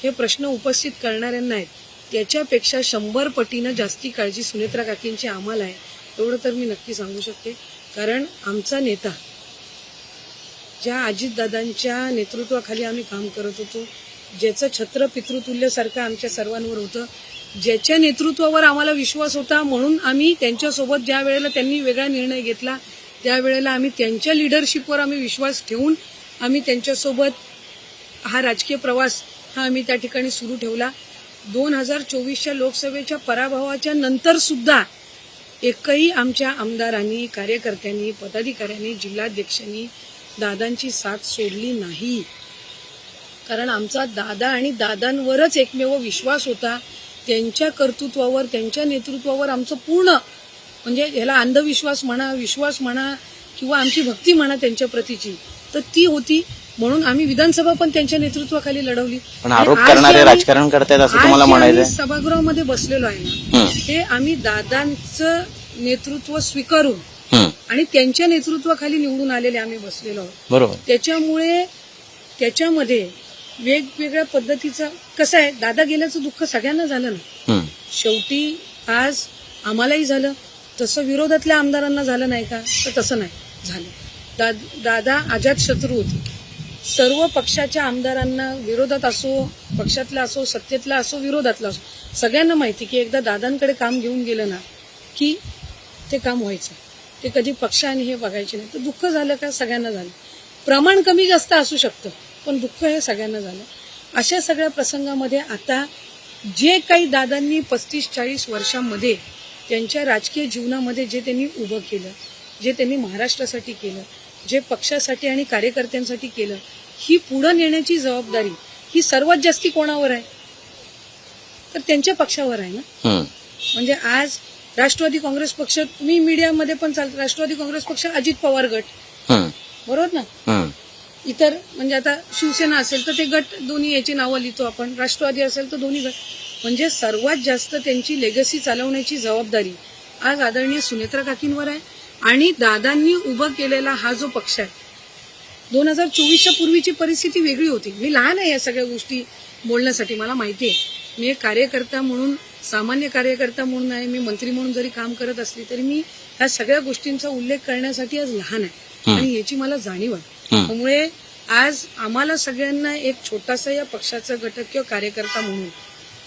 हे प्रश्न उपस्थित करणाऱ्यांना आहेत त्याच्यापेक्षा 100 पटीनं जास्ती काळजी सुनेत्रा काकींची आम्हाला आहे, एवढं तर मी नक्की सांगू शकते. कारण आमचा नेता, ज्या अजितदादांच्या नेतृत्वाखाली आम्ही काम करत होतो, ज्याचं छत्र पितृतुल्यसारखं आमच्या सर्वांवर होतं, ज्याच्या नेतृत्वावर आम्हाला विश्वास होता, म्हणून आम्ही त्यांच्यासोबत ज्या वेळेला त्यांनी वेगळा निर्णय घेतला त्यावेळेला आम्ही त्यांच्या लिडरशिपवर आम्ही विश्वास ठेवून आम्ही त्यांच्यासोबत हा राजकीय प्रवास हा आम्ही त्या ठिकाणी सुरू ठेवला. 2024च्या लोकसभेच्या पराभवाच्या नंतर सुद्धा एकही आमच्या आमदारांनी, कार्यकर्त्यांनी, पदाधिकाऱ्यांनी, जिल्हाध्यक्षांनी दादांची साथ सोडली नाही. कारण आमचा दादा आणि दादांवरच एकमेव विश्वास होता. त्यांच्या कर्तृत्वावर, त्यांच्या नेतृत्वावर आमचं पूर्ण, म्हणजे ह्याला अंधविश्वास म्हणा, विश्वास म्हणा किंवा आमची भक्ती म्हणा त्यांच्या प्रतीची, तर ती होती. म्हणून आम्ही विधानसभा पण त्यांच्या नेतृत्वाखाली लढवली. पण आरोप करणारे राजकारण करतायत असं तुम्हाला म्हणायचं आहे? सभागृहामध्ये बसलेलो आहे ना, हे आम्ही दादांचं नेतृत्व स्वीकारून आणि त्यांच्या नेतृत्वाखाली निवडून आलेले आम्ही बसलेलो आहोत. बरोबर. त्याच्यामध्ये वेगवेगळ्या पद्धतीचं कसं आहे, दादा गेल्याचं दुःख सगळ्यांना झालं ना. शेवटी आज आम्हालाही झालं, तसं विरोधातल्या आमदारांना झालं नाही का? तर तसं नाही झालं. दादा अजातशत्रू होते. सर्व पक्षाच्या आमदारांना, विरोधात असो, पक्षातला असो, सत्तेतला असो, विरोधातला असो, सगळ्यांना माहिती की एकदा दादांकडे काम घेऊन गेलं ना की ते काम व्हायचं. ते कधी पक्षाने हे बघायचे नाही. तर दुःख झालं का? सगळ्यांना झालं. प्रमाण कमी जास्त असू शकतं, पण दुःख हे सगळ्यांना झालं. अशा सगळ्या प्रसंगामध्ये आता जे काही दादांनी 35-40 वर्षांमध्ये त्यांच्या राजकीय जीवनामध्ये जे त्यांनी उभं केलं, जे त्यांनी महाराष्ट्रासाठी केलं, जे पक्षासाठी आणि कार्यकर्त्यांसाठी केलं, ही पुढे नेण्याची जबाबदारी ही सर्वात जास्ती कोणावर आहे? तर त्यांच्या पक्षावर आहे ना. म्हणजे आज राष्ट्रवादी काँग्रेस पक्ष, तुम्ही मीडियामध्ये पण चालतं, राष्ट्रवादी काँग्रेस पक्ष अजित पवार गट, बरोबर ना. इतर म्हणजे आता शिवसेना असेल तर ते गट दोन्ही याची नावं लिहितो आपण, राष्ट्रवादी असेल तर दोन्ही गट. म्हणजे सर्वात जास्त त्यांची लेगसी चालवण्याची जबाबदारी आज आदरणीय सुनेत्रा काकींवर आहे. आणि दादांनी उभं केलेला हा जो पक्ष आहे, 2024च्या पूर्वीची परिस्थिती वेगळी होती. मी लहान आहे या सगळ्या गोष्टी बोलण्यासाठी, मला माहिती आहे. मी एक कार्यकर्ता म्हणून, सामान्य कार्यकर्ता म्हणून आहे, मी मंत्री म्हणून जरी काम करत असली तरी मी ह्या सगळ्या गोष्टींचा उल्लेख करण्यासाठी आज लहान आहे आणि याची मला जाणीव आहे. त्यामुळे आज आम्हाला सगळ्यांना एक छोटासा या पक्षाचा घटक किंवा कार्यकर्ता म्हणून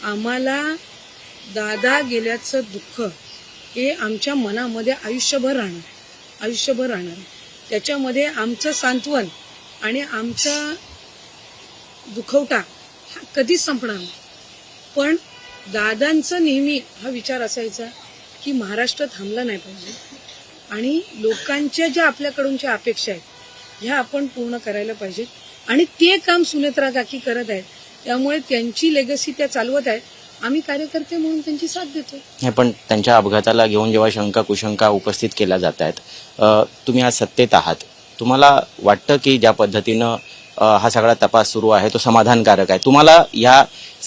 आम्हाला दादा गेल्याचं दुःख हे आमच्या मनामध्ये आयुष्यभर राहणार. त्याच्यामध्ये आमचं सांत्वन आणि आमचा दुखवटा हा कधीच संपणार नाही. पण दादांचं नेहमी हा विचार असायचा की महाराष्ट्र थांबला नाही पाहिजे आणि लोकांच्या ज्या आपल्याकडूनच्या अपेक्षा आहेत ह्या आपण पूर्ण करायला पाहिजेत. आणि ते काम सुनेत्रा काकी करत आहेत. त्यामुळे त्यांची लेगसी त्या चालवत आहेत. आम्ही कार्यकर्ते म्हणून त्यांची साथ देतो. पण त्यांच्या अपघाताला घेऊन जेव्हा शंका कुशंका उपस्थित केल्या जात आहेत, तुम्ही आज सत्तेत आहात, तुम्हाला वाटतं की ज्या पद्धतीनं हा सगळा तपास सुरू आहे तो समाधानकारक आहे? तुम्हाला या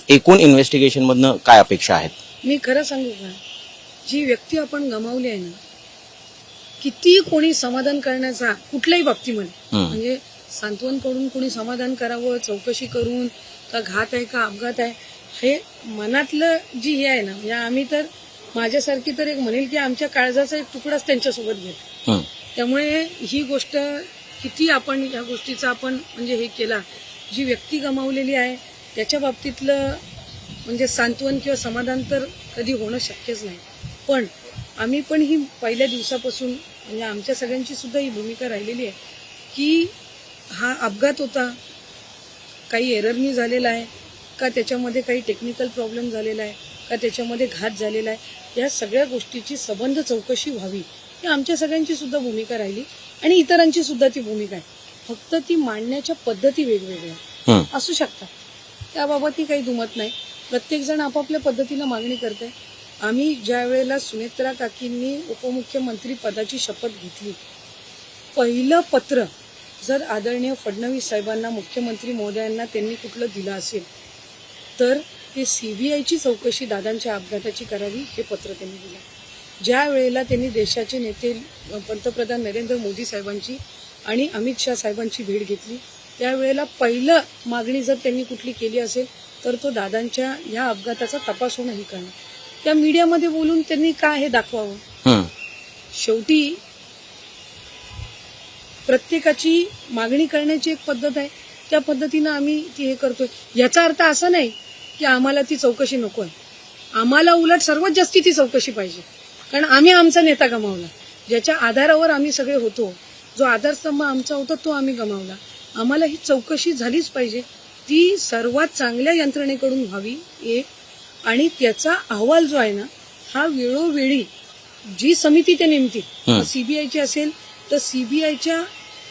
एकूण इन्व्हेस्टिगेशनमधनं काय अपेक्षा आहेत? मी खरं सांगू का, जी व्यक्ती आपण गमावली आहे ना, किती कोणी समाधान करण्याचा कुठल्याही बाबतीमध्ये, म्हणजे सांत्वन करून कोणी समाधान करावं, चौकशी करून का घात आहे का अपघात आहे, हे मनातलं जी हे आहे ना, म्हणजे आम्ही तर, माझ्यासारखी तर एक म्हणेल की आमच्या काळजाचा एक तुकडाच त्यांच्यासोबत घेतो. त्यामुळे ही गोष्ट किती आपण या गोष्टीचा आपण म्हणजे हे केला, जी व्यक्ती गमावलेली आहे त्याच्या बाबतीतलं म्हणजे सांत्वन किंवा समाधान तर कधी होणं शक्यच नाही. पण आम्ही पण ही पहिल्या दिवसापासून म्हणजे आमच्या सगळ्यांची सुद्धा ही भूमिका राहिलेली आहे की हा अपघात होता, काही एररनी झालेला आहे का, त्याच्यामध्ये काही टेक्निकल प्रॉब्लेम झालेला आहे का, त्याच्यामध्ये घात झालेला आहे, या सगळ्या गोष्टीची सबंध चौकशी व्हावी ही आमच्या सगळ्यांची सुद्धा भूमिका राहिली आणि इतरांची सुद्धा ती भूमिका आहे. फक्त ती मांडण्याच्या पद्धती वेगवेगळ्या असू शकतात, त्याबाबतही काही दुमत नाही. प्रत्येकजण आपापल्या पद्धतीनं मागणी करते. आम्ही ज्या वेळेला सुनेत्रा काकींनी उपमुख्यमंत्री पदाची शपथ घेतली, पहिलं पत्र जर आदरणीय फडणवीस साहेबांना, मुख्यमंत्री महोदयांना त्यांनी कुठलं दिलं असेल तर ते सीबीआयची चौकशी दादांच्या अपघाताची करावी हे पत्र त्यांनी दिलं. ज्या वेळेला त्यांनी देशाचे नेते पंतप्रधान नरेंद्र मोदी साहेबांची आणि अमित शाह साहेबांची भेट घेतली, त्यावेळेला पहिलं मागणी जर त्यांनी कुठली केली असेल तर तो दादांच्या ह्या अपघाताचा तपास होणं ही करणं. त्या मीडियामध्ये बोलून त्यांनी काय हे दाखवावं. शेवटी प्रत्येकाची मागणी करण्याची एक पद्धत आहे, त्या पद्धतीनं आम्ही ती हे करतोय. याचा अर्थ असा नाही की आम्हाला ती चौकशी नको आहे. आम्हाला उलट सर्वात जास्ती ती चौकशी पाहिजे, कारण आम्ही आमचा नेता गमावला, ज्याच्या आधारावर आम्ही सगळे होतो, जो आधारस्तंभ आमचा होता तो आम्ही गमावला. आम्हाला ही चौकशी झालीच पाहिजे, ती सर्वात चांगल्या यंत्रणेकडून व्हावी एक. आणि त्याचा अहवाल जो आहे ना हा वेळोवेळी जी समिती ते नेमती सीबीआयची असेल तर सीबीआयच्या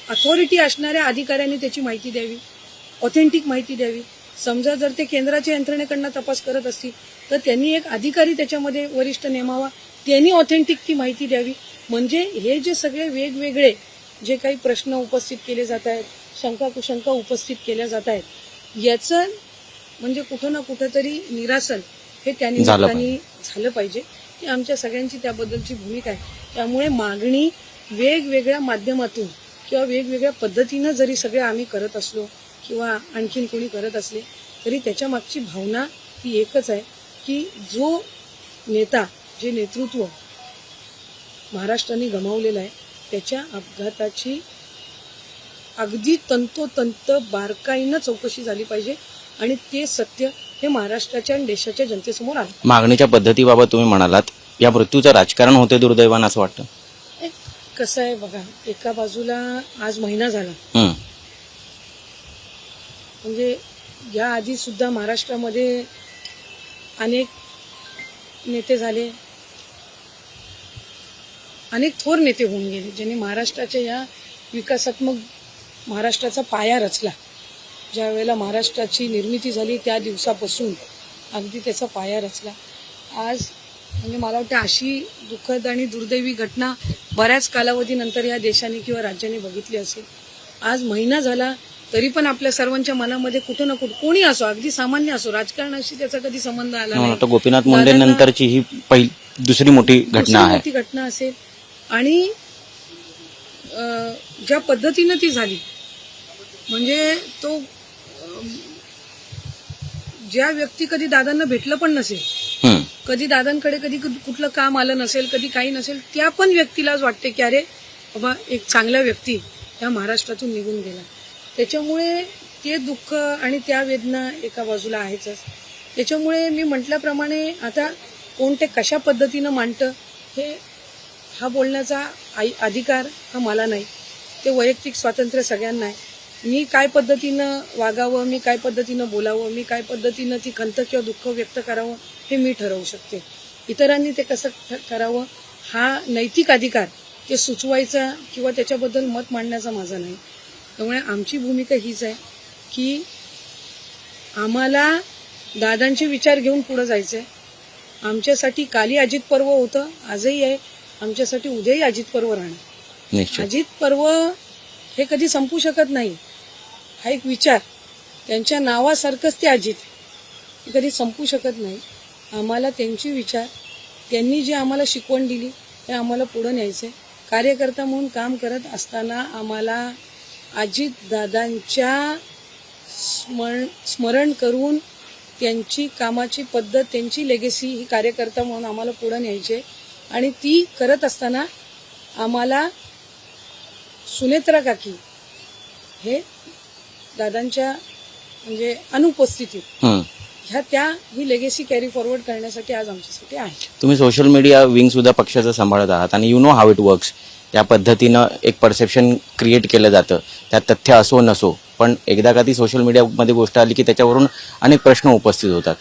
अथॉरिटी असणाऱ्या अधिकाऱ्यांनी त्याची माहिती द्यावी, ऑथेंटिक माहिती द्यावी. समजा जर ते केंद्राच्या यंत्रणेकडनं तपास करत असतील तर त्यांनी एक अधिकारी त्याच्यामध्ये वरिष्ठ नेमावा, त्यांनी ऑथेंटिक ती माहिती द्यावी. म्हणजे हे जे सगळे वेगवेगळे जे काही प्रश्न उपस्थित केले जात आहेत, शंका कुशंका उपस्थित केल्या जात आहेत, याचं म्हणजे कुठं ना कुठं तरी निरासन हे त्या निमित्ताने झालं पाहिजे. ही आमच्या सगळ्यांची त्याबद्दलची भूमिका आहे. त्यामुळे मागणी वेगवेगळ्या माध्यमातून किंवा वेगवेगळ्या पद्धतीनं जरी सगळे आम्ही करत असलो किंवा आणखीन कोणी करत असले तरी त्याच्या मागची भावना ही एकच आहे की जो नेता, जे नेतृत्व महाराष्ट्राने गमावलेलं आहे त्याच्या अपघाताची अगदी तंतोतंत बारकाईनं चौकशी झाली पाहिजे आणि ते सत्य हे महाराष्ट्राच्या आणि देशाच्या जनतेसमोर आलं. मागणीच्या पद्धतीबाबत तुम्ही म्हणालात, या मृत्यूचं राजकारण होते दुर्दैवानं असं वाटतं? कसं आहे बघा, एका बाजूला आज महिना झाला, म्हणजे या आधी सुद्धा महाराष्ट्रामध्ये अनेक नेते झाले, अनेक थोर नेते होऊन गेले ज्यांनी महाराष्ट्राच्या या विकासात्मक महाराष्ट्राचा पाया रचला. ज्या वेळेला महाराष्ट्राची निर्मिती झाली त्या दिवसापासून अगदी त्याचा पाया रचला. आज म्हणजे मला वाटतं अशी दुःखद आणि दुर्दैवी घटना बऱ्याच कालावधीनंतर या देशाने किंवा राज्याने बघितली असेल. आज महिना झाला तरी पण आपल्या सर्वांच्या मनामध्ये कुठं ना कुठं, कोणी असो, अगदी सामान्य असो, राजकारणाशी त्याचा कधी संबंध आला नाही. गोपीनाथ मुंडे नंतरची ही दुसरी मोठी घटना आहे. मोठी घटना असेल आणि ज्या पद्धतीनं ती झाली म्हणजे तो ज्या व्यक्ती कधी दादांना भेटलं पण नसेल, कधी दादांकडे कधी कुठलं काम आलं नसेल, कधी काही नसेल, त्या पण व्यक्तीलाच वाटते की अरे बाबा एक चांगला व्यक्ती या महाराष्ट्रातून निघून गेला. त्याच्यामुळे ते दुःख आणि त्या वेदना एका बाजूला आहेच. त्याच्यामुळे मी म्हटल्याप्रमाणे आता कोण ते कशा पद्धतीनं मांडतं हे हा बोलण्याचा अधिकार हा मला नाही. ते वैयक्तिक स्वातंत्र्य सगळ्यांना आहे. मी काय पद्धतीनं वागावं, मी काय पद्धतीनं बोलावं, मी काय पद्धतीनं ती खंत किंवा दुःख व्यक्त करावं हे मी ठरवू शकते. इतरांनी ते कसं करावं हा नैतिक अधिकार ते सुचवायचा किंवा त्याच्याबद्दल मत मांडण्याचा माझा नाही. त्यामुळे आमची भूमिका हीच आहे की आम्हाला दादांचे विचार घेऊन पुढे जायचं आहे. आमच्यासाठी काली अजित पर्व होतं, आजही आहे, आमच्यासाठी उद्याही अजित पर्व राहणार. अजित पर्व हे कधी संपू शकत नाही. हा एक विचार, त्यांच्या नावासारखंच ते अजित, हे कधी संपू शकत नाही. आम्हाला त्यांचे विचार, त्यांनी जे आम्हाला शिकवण दिली ते आम्हाला पुढे न्यायचे. कार्यकर्ता म्हणून काम करत असताना आम्हाला अजितदादांच्या स्मरण करून त्यांची कामाची पद्धत, त्यांची लेगेसी ही कार्यकर्ता म्हणून आम्हाला पुढे न्यायचे. आणि ती करत असताना आम्हाला सुनेत्रा काकी हे दादांच्या म्हणजे अनुपस्थितीत ह्या ही लेगेसी कॅरी फॉरवर्ड करण्यासाठी आज आमच्यासाठी आहे. तुम्ही सोशल मीडिया विंग सुद्धा पक्षाचं सांभाळत आहात आणि you know how it works. त्या पद्धतीनं एक परसेप्शन क्रिएट केलं जातं, त्यात तथ्य असो नसो, पण एकदा का ती सोशल मीडियामध्ये गोष्ट आली की त्याच्यावरून अनेक प्रश्न उपस्थित होतात.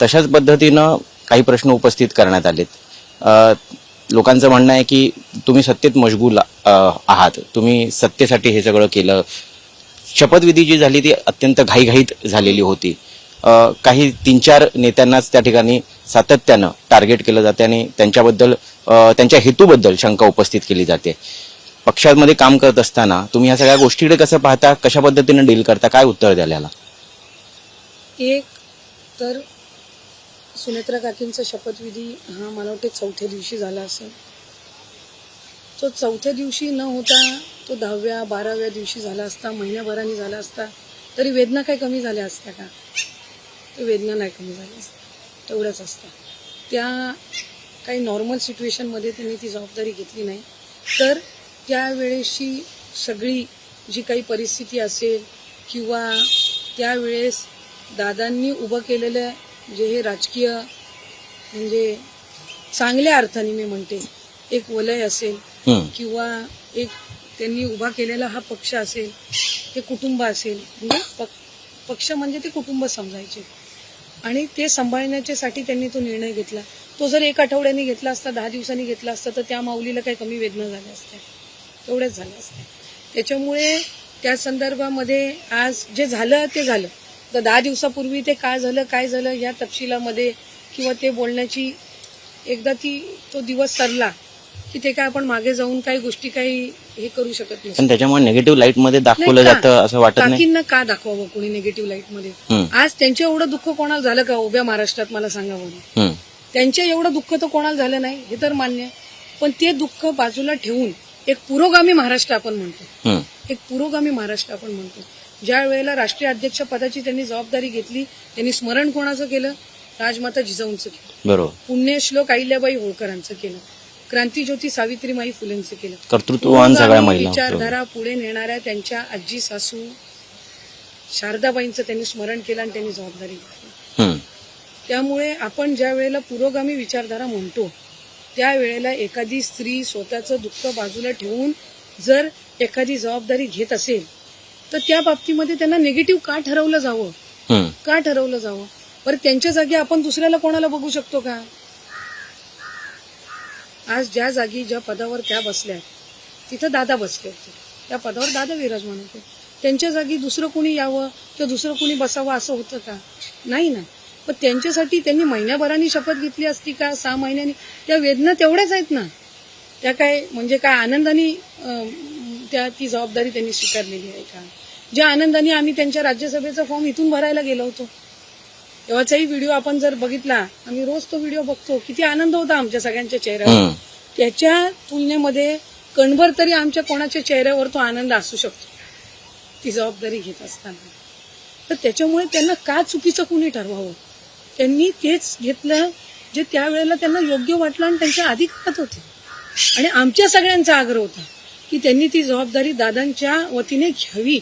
तशाच पद्धतीनं काही प्रश्न उपस्थित करण्यात आलेत. लोकांचं म्हणणं आहे की तुम्ही सत्तेत मशगूल आहात, तुम्ही सत्तेसाठी हे सगळं केलं. शपथविधी जी झाली ती अत्यंत घाईघाईत झालेली होती. काही 3-4 नेत्यांनाच त्या ठिकाणी सातत्यानं टार्गेट केलं जाते आणि त्यांच्याबद्दल, त्यांच्या हेतूबद्दल शंका उपस्थित केली जाते. पक्षामध्ये काम करत असताना तुम्ही या सगळ्या गोष्टीकडे कसं पाहता, कशा पद्धतीनं डील करता, काय उत्तर द्याल याला? एक तर सुनेत्रा काकींचा शपथविधी हा मला वाटते 4थ्या दिवशी झाला असेल. तो 4थ्या दिवशी न होता तो 10व्या 12व्या दिवशी झाला असता, महिन्याभराने झाला असता तरी वेदना काही कमी झाल्या असत्या का? ते वेदना नाही कमी झाल्या असत्या, तेवढ्याच असत्या. त्या काही नॉर्मल सिच्युएशनमध्ये त्यांनी ती जबाबदारी घेतली नाही. तर त्यावेळेसची सगळी जी काही परिस्थिती असेल किंवा त्यावेळेस दादांनी उभं केलेलं जे हे राजकीय म्हणजे चांगल्या अर्थाने मी म्हणते एक वलय असेल किंवा एक त्यांनी उभा केलेला हा पक्ष असेल, हे कुटुंब असेल, म्हणजे पक्ष म्हणजे ते कुटुंब समजायचे. आणि ते सांभाळण्याच्यासाठी त्यांनी तो निर्णय घेतला. तो जर 1 आठवड्याने घेतला असता, 10 दिवसांनी घेतला असता, तर त्या माऊलीला काही कमी वेदना झाल्या असत्या, तेवढ्याच झाल्या असत्या. त्याच्यामुळे त्या संदर्भामध्ये आज जे झालं ते झालं. तर 10 दिवसापूर्वी ते काय झालं या तपशिलामध्ये किंवा ते बोलण्याची एकदा तो दिवस सरला की ते काय आपण मागे जाऊन काही गोष्टी काही हे करू शकत नाही. पण त्याच्यामुळे निगेटिव्ह लाईट मध्ये दाखवलं जातं असं वाटत नाही. काकींना का दाखवावं कोणी निगेटिव्ह लाईट मध्ये? आज त्यांच्या एवढं दुःख कोणाला झालं का उभ्या महाराष्ट्रात? मला सांगा बरं. त्यांच्या एवढं दुःख तर कोणाला झालं नाही हे तर मान्य, पण ते दुःख बाजूला ठेवून एक पुरोगामी महाराष्ट्र आपण म्हणतो, एक पुरोगामी महाराष्ट्र आपण म्हणतो. ज्या वेळेला राष्ट्रीय अध्यक्ष पदाची त्यांनी जबाबदारी घेतली, त्यांनी स्मरण कोणाचं केलं? राजमाता जिजाऊंचं केलं, बरोबर. पुण्यश्लोक अहिल्याबाई होळकरांचं केलं, क्रांतीज्योती सावित्रीमाई फुलेंचं केलं. कर्तृत्ववान सगळ्या महिला, विचारधारा पुढे नेणाऱ्या त्यांच्या आजी सासू शारदाबाईंचं त्यांनी स्मरण केलं आणि त्यांनी जबाबदारी घेतली. त्यामुळे आपण ज्या वेळेला पुरोगामी विचारधारा म्हणतो त्यावेळेला एखादी स्त्री स्वतःचं दुःख बाजूला ठेवून जर एखादी जबाबदारी घेत असेल तर त्या बाबतीमध्ये त्यांना निगेटिव्ह का ठरवलं जावं? बरं, त्यांच्या जागी आपण दुसऱ्याला कोणाला बघू शकतो का? आज ज्या जागी ज्या पदावर त्या बसल्या तिथं दादा बसले होते, त्या पदावर दादा विराजमान होते. त्यांच्या जागी दुसरं कोणी यावं किंवा दुसरं कोणी बसावं असं होतं का? नाही ना. पण त्यांच्यासाठी त्यांनी महिन्याभरानी शपथ घेतली असती का, 6 महिन्यांनी? त्या वेदना तेवढ्याच आहेत ना. त्या काय म्हणजे काय आनंदाने ती जबाबदारी त्यांनी स्वीकारलेली आहे का? ज्या आनंदाने आम्ही त्यांच्या राज्यसभेचा फॉर्म इथून भरायला गेलो होतो तेव्हाचाही व्हिडिओ आपण जर बघितला, आम्ही रोज तो व्हिडिओ बघतो, किती आनंद होता आमच्या सगळ्यांच्या चेहऱ्यावर. त्याच्या तुलनेमध्ये कणभर तरी आमच्या कोणाच्या चेहऱ्यावर तो आनंद असू शकतो ती जबाबदारी घेत असताना. तर त्याच्यामुळे त्यांना का चुकीचं कुणी ठरवावं? त्यांनी तेच घेतलं जे त्यावेळेला त्यांना योग्य वाटलं आणि त्यांच्या अधिकारात होते. आणि आमच्या सगळ्यांचा आग्रह होता की त्यांनी ती जबाबदारी दादांच्या वतीने घ्यावी,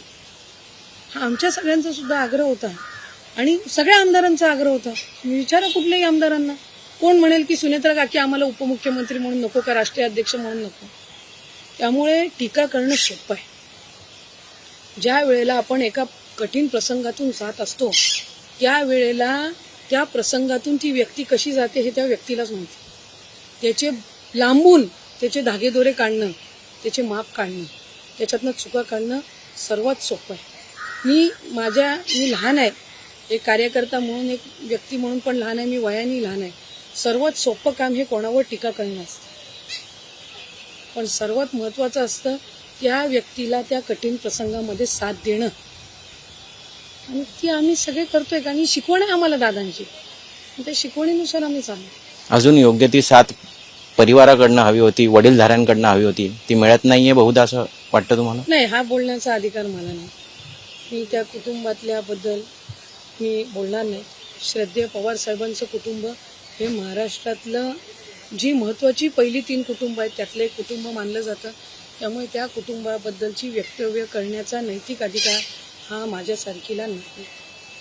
हा आमच्या सगळ्यांचा सुद्धा आग्रह होता आणि सगळ्या आमदारांचा आग्रह होता. मी विचारा कुठल्याही आमदारांना, कोण म्हणेल की सुनेत्रा काकी आम्हाला उपमुख्यमंत्री म्हणून नको का राष्ट्रीय अध्यक्ष म्हणून नको? त्यामुळे टीका करणं सोपं आहे. ज्या वेळेला आपण एका कठीण प्रसंगातून जात असतो त्यावेळेला त्या प्रसंगातून ती व्यक्ती कशी जाते हे त्या व्यक्तीलाच माहिती. त्याचे लांबून त्याचे धागेदोरे काढणं, त्याचे माप काढणं, त्याच्यातनं चुका काढणं सर्वात सोपं आहे. मी लहान आहे, एक कार्यकर्ता म्हणून, एक व्यक्ती म्हणून पण लहान आहे, मी वयाने लहान आहे. सर्वात सोपं काम हे कोणावर टीका करणं असतं, पण सर्वात महत्वाचं असतं त्या व्यक्तीला त्या कठीण प्रसंगामध्ये साथ देणं. आणि ती आम्ही सगळे करतोय, कारण शिकवण आहे आम्हाला दादांची, त्या शिकवणीनुसार आम्ही चालू. अजून योग्य ती साथ परिवाराकडनं हवी होती, वडीलधाऱ्यांकडनं हवी होती, ती मिळत नाहीये बहुधा असं वाटतं तुम्हाला? नाही, हा बोलण्याचा अधिकार मला नाही. मी त्या कुटुंबातल्या बद्दल मी बोलणार नाही. श्रद्धेय पवार साहेबांचं कुटुंब हे महाराष्ट्रातलं जी महत्वाची पहिली 3 कुटुंब आहेत त्यातलं एक कुटुंब मानलं जातं. त्यामुळे त्या कुटुंबाबद्दलची वक्तव्य करण्याचा नैतिक अधिकार हा माझ्यासारखीला नाही.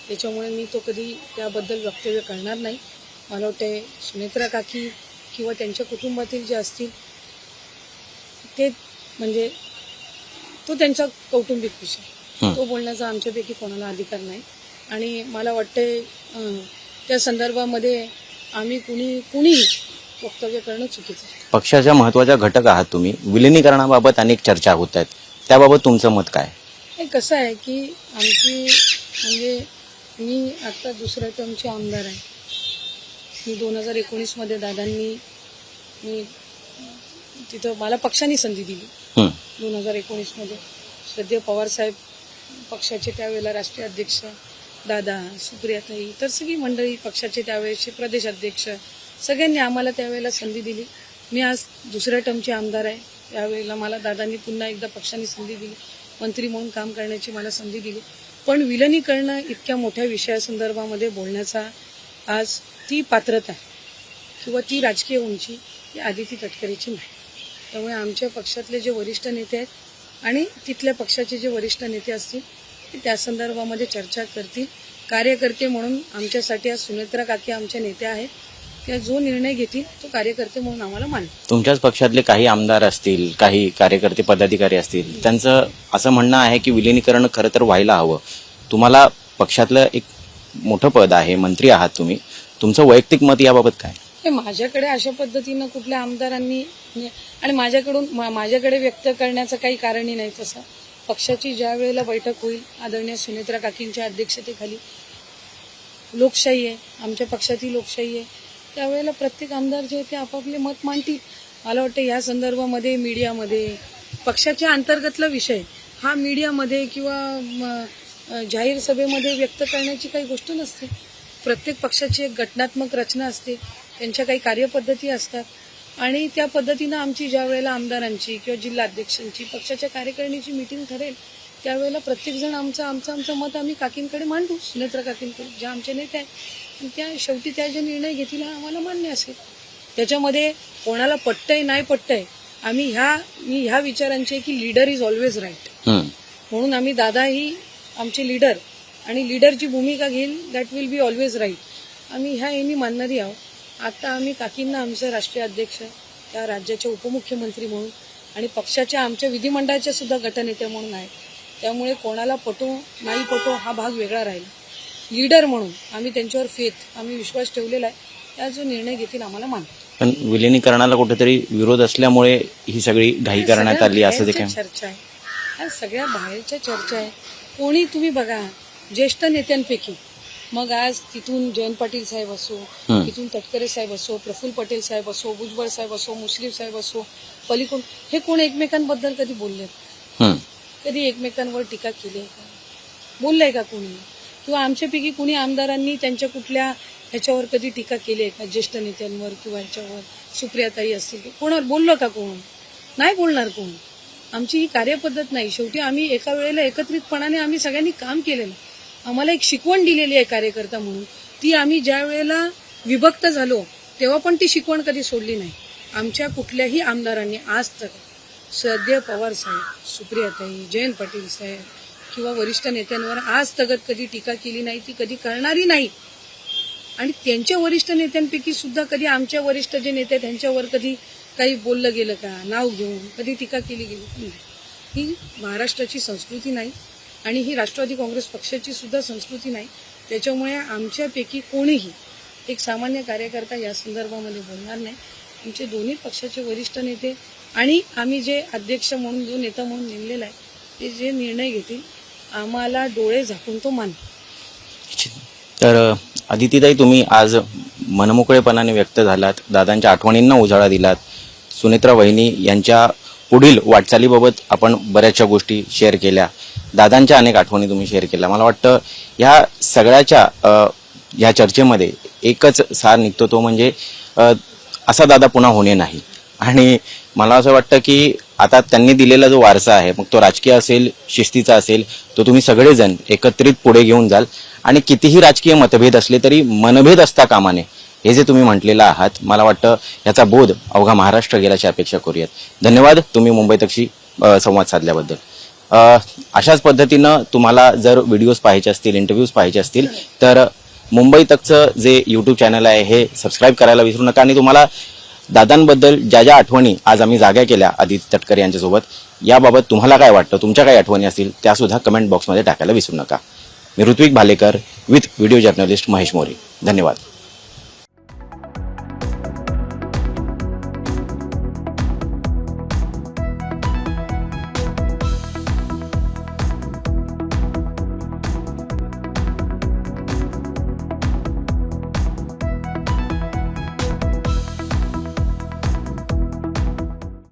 त्याच्यामुळे मी तो कधी त्याबद्दल वक्तव्य करणार नाही. मला वाटते सुनेत्रा काकी किंवा त्यांच्या कुटुंबातील जे असतील ते म्हणजे तो त्यांचा कौटुंबिक विषय, तो बोलण्याचा आमच्यापैकी कोणाला अधिकार नाही. आणि मला वाटते त्या संदर्भामध्ये आम्ही कुणी वक्तव्य करणं चुकीचं आहे. पक्षाच्या महत्वाच्या घटक आहात तुम्ही. विलिनीकरणाबाबत अनेक चर्चा होत आहेत, त्याबाबत तुमचं मत काय? हे कसं आहे की आमची म्हणजे मी आता दुसऱ्या टर्मचे आमदार आहे. मी 2019 दादांनी मी तिथं मला पक्षाने संधी दिली. 2019 श्रद्धेय पवारसाहेब पक्षाचे त्यावेळेला राष्ट्रीय अध्यक्ष दादा, सुप्रियाताई, तर सगळी मंडळी पक्षाचे त्यावेळेचे प्रदेश अध्यक्ष सगळ्यांनी आम्हाला त्यावेळेला संधी दिली. मी आज दुसऱ्या टर्मचे आमदार आहे. त्यावेळेला मला दादांनी पुन्हा एकदा पक्षाने संधी दिली, मंत्री म्हणून काम करण्याची मला संधी दिली. पण विलिनीकरण इतक्या मोठ्या विषयासंदर्भामध्ये बोलण्याचा आज ती पात्रता किंवा ती राजकीय उंची ही आदिती तटकरेची नाही. त्यामुळे आमच्या पक्षातले जे वरिष्ठ नेते आहेत आणि तिथल्या पक्षाचे जे वरिष्ठ नेते असतील ते त्या संदर्भामध्ये चर्चा करतील. कार्यकर्ते म्हणून आमच्यासाठी आज सुनेत्रा काकी आमच्या नेत्या आहेत. त्या जो निर्णय घेतील तो कार्यकर्ते म्हणून आम्हाला मान्य. तुमच्याच पक्षातले काही आमदार असतील, काही कार्यकर्ते पदाधिकारी असतील, त्यांचं असं म्हणणं आहे की विलिनीकरण खरं तर व्हायला हवं. तुम्हाला पक्षातलं एक मोठं पद आहे, मंत्री आहात तुम्ही, तुमचं वैयक्तिक मत याबाबत काय? हे माझ्याकडे अशा पद्धतीनं कुठल्या आमदारांनी आणि माझ्याकडे व्यक्त करण्याचं काही कारणही नाही. तसं पक्षाची ज्या वेळेला बैठक होईल आदरणीय सुनेत्रा काकींच्या अध्यक्षतेखाली, लोकशाही आहे, आमच्या पक्षाची लोकशाही आहे, त्यावेळेला प्रत्येक आमदार जे ते आपापले मत मांडतील. मला वाटतं या संदर्भामध्ये मीडियामध्ये पक्षाच्या अंतर्गतला विषय हा मीडियामध्ये किंवा जाहीर सभेमध्ये व्यक्त करण्याची काही गोष्ट नसते. प्रत्येक पक्षाची एक घटनात्मक रचना असते, त्यांच्या काही कार्यपद्धती असतात आणि त्या पद्धतीनं आमची ज्या वेळेला आमदारांची किंवा जिल्हाध्यक्षांची पक्षाच्या कार्यकारिणीची मीटिंग ठरेल त्यावेळेला प्रत्येकजण आमचं मत आम्ही काकींकडे मांडू, सुनेत्रा काकींकडे ज्या आमचे नेते आहेत. त्या शेवटी त्या जे निर्णय घेतील हा आम्हाला मान्य असेल. त्याच्यामध्ये कोणाला पटतंय नाही पटतंय, मी ह्या विचारांची की लीडर इज ऑलवेज राईट, म्हणून आम्ही दादा ही आमचे लीडर आणि लीडरची भूमिका घेईल, that will be always right. आम्ही ह्या नेहमी मानणारी आहोत. आता आम्ही काकींना आमचे राष्ट्रीय अध्यक्ष, त्या राज्याचे उपमुख्यमंत्री म्हणून आणि पक्षाच्या आमच्या विधिमंडळाच्या सुद्धा गटनेते म्हणून आहे. त्यामुळे कोणाला पटो नाही पटो हा भाग वेगळा राहील. लीडर म्हणून आम्ही त्यांच्यावर आम्ही विश्वास ठेवलेला आहे. त्या जो निर्णय घेतील आम्हाला मानतो. पण विलिनीकरणाला कुठेतरी विरोध असल्यामुळे ही सगळी घाई करण्यात आली असं ते काय? चर्चा आहे, ह्या सगळ्या बाहेरच्या चर्चा आहे. कोणी तुम्ही बघा ज्येष्ठ नेत्यांपैकी, मग आज तिथून जयंत पाटील साहेब असो, तिथून तटकरे साहेब असो, प्रफुल्ल पटेल साहेब असो, भुजबळ साहेब असो, मुश्रीफ साहेब असो, पलीकडून हे कोण एकमेकांबद्दल कधी बोललेत? कधी एकमेकांवर टीका केली आहे का? बोललंय का कोणी? किंवा आमच्यापैकी कुणी आमदारांनी त्यांच्या कुठल्या ह्याच्यावर कधी टीका केली आहे का? ज्येष्ठ नेत्यांवर किंवा ह्याच्यावर सुप्रियाताई असतील, कोणावर बोललो का? कोण नाही बोलणार. कोण? आमची ही कार्यपद्धत नाही. शेवटी आम्ही एका वेळेला एकत्रितपणाने आम्ही सगळ्यांनी काम केलेलं, आम्हाला एक शिकवण दिलेली आहे कार्यकर्ता म्हणून. ती आम्ही ज्या वेळेला विभक्त झालो तेव्हा पण ती शिकवण कधी सोडली नाही. आमच्या कुठल्याही आमदारांनी आज तक श्रद्धेय पवार साहेब, सुप्रियाताई, जयंत पाटील साहेब किंवा वरिष्ठ नेत्यांवर आज तगत कधी टीका केली नाही, ती कधी करणारी नाही. आणि त्यांच्या वरिष्ठ नेत्यांपैकी सुद्धा कधी आमच्या वरिष्ठ जे नेते त्यांच्यावर कधी काही बोललं गेलं का? नाव घेऊन कधी टीका केली गेली नाही. ही महाराष्ट्राची संस्कृती नाही आणि ही राष्ट्रवादी काँग्रेस पक्षाची सुद्धा संस्कृती नाही. त्याच्यामुळे आमच्यापैकी कोणीही एक सामान्य कार्यकर्ता या संदर्भामध्ये बोलणार नाही. आमचे दोन्ही पक्षाचे वरिष्ठ नेते आणि आम्ही जे अध्यक्ष म्हणून जो नेता म्हणून नेमलेला आहे ते जे निर्णय घेतील आम्हाला डोळे झाकून तो मान. तर अदितीताई, तुम्ही आज मनमोकळेपणाने व्यक्त झालात, दादांच्या आठवणींना उजाळा दिलात, सुनेत्रा वहिनी यांच्या पुढील वाटचालीबाबत आपण बऱ्याचशा गोष्टी शेअर केल्या, दादांच्या अनेक आठवणी तुम्ही शेअर केल्या. मला वाटतं ह्या सगळ्याच्या ह्या चर्चेमध्ये एकच सार निघतो, तो म्हणजे असा दादा पुन्हा होणे नाही. आणि मला असं वाटतं की आता त्यांनी दिलेला जो वारसा आहे, मग तो राजकीय असेल, शिस्तीचा असेल, तो तुम्ही सगळेजण एकत्रित पुढे घेऊन जाल. आणि कितीही राजकीय मतभेद असले तरी मनभेद असता कामा नये, हे जे तुम्ही म्हटलेलं आहात, मला वाटतं याचा बोध अवघा महाराष्ट्र गेल्याची अपेक्षा करूयात. धन्यवाद तुम्ही मुंबई तकशी संवाद साधल्याबद्दल. अशाच पद्धतीनं तुम्हाला जर व्हिडिओज पाहायचे असतील, इंटरव्ह्यूज पाहायचे असतील तर मुंबई तकचं जे यूट्यूब चॅनल आहे हे सबस्क्राईब करायला विसरू नका. आणि तुम्हाला दादांबद्दल ज्या ज्या आठवणी आज आम्ही जाग्या केल्या आदित्य तटकरे यांच्यासोबत, याबाबत तुम्हाला काय वाटतं, तुमच्या काही आठवणी असतील त्यासुद्धा कमेंट बॉक्समध्ये टाकायला विसरू नका. मी Rutvik Bhalekar with video journalist Mahesh More. धन्यवाद.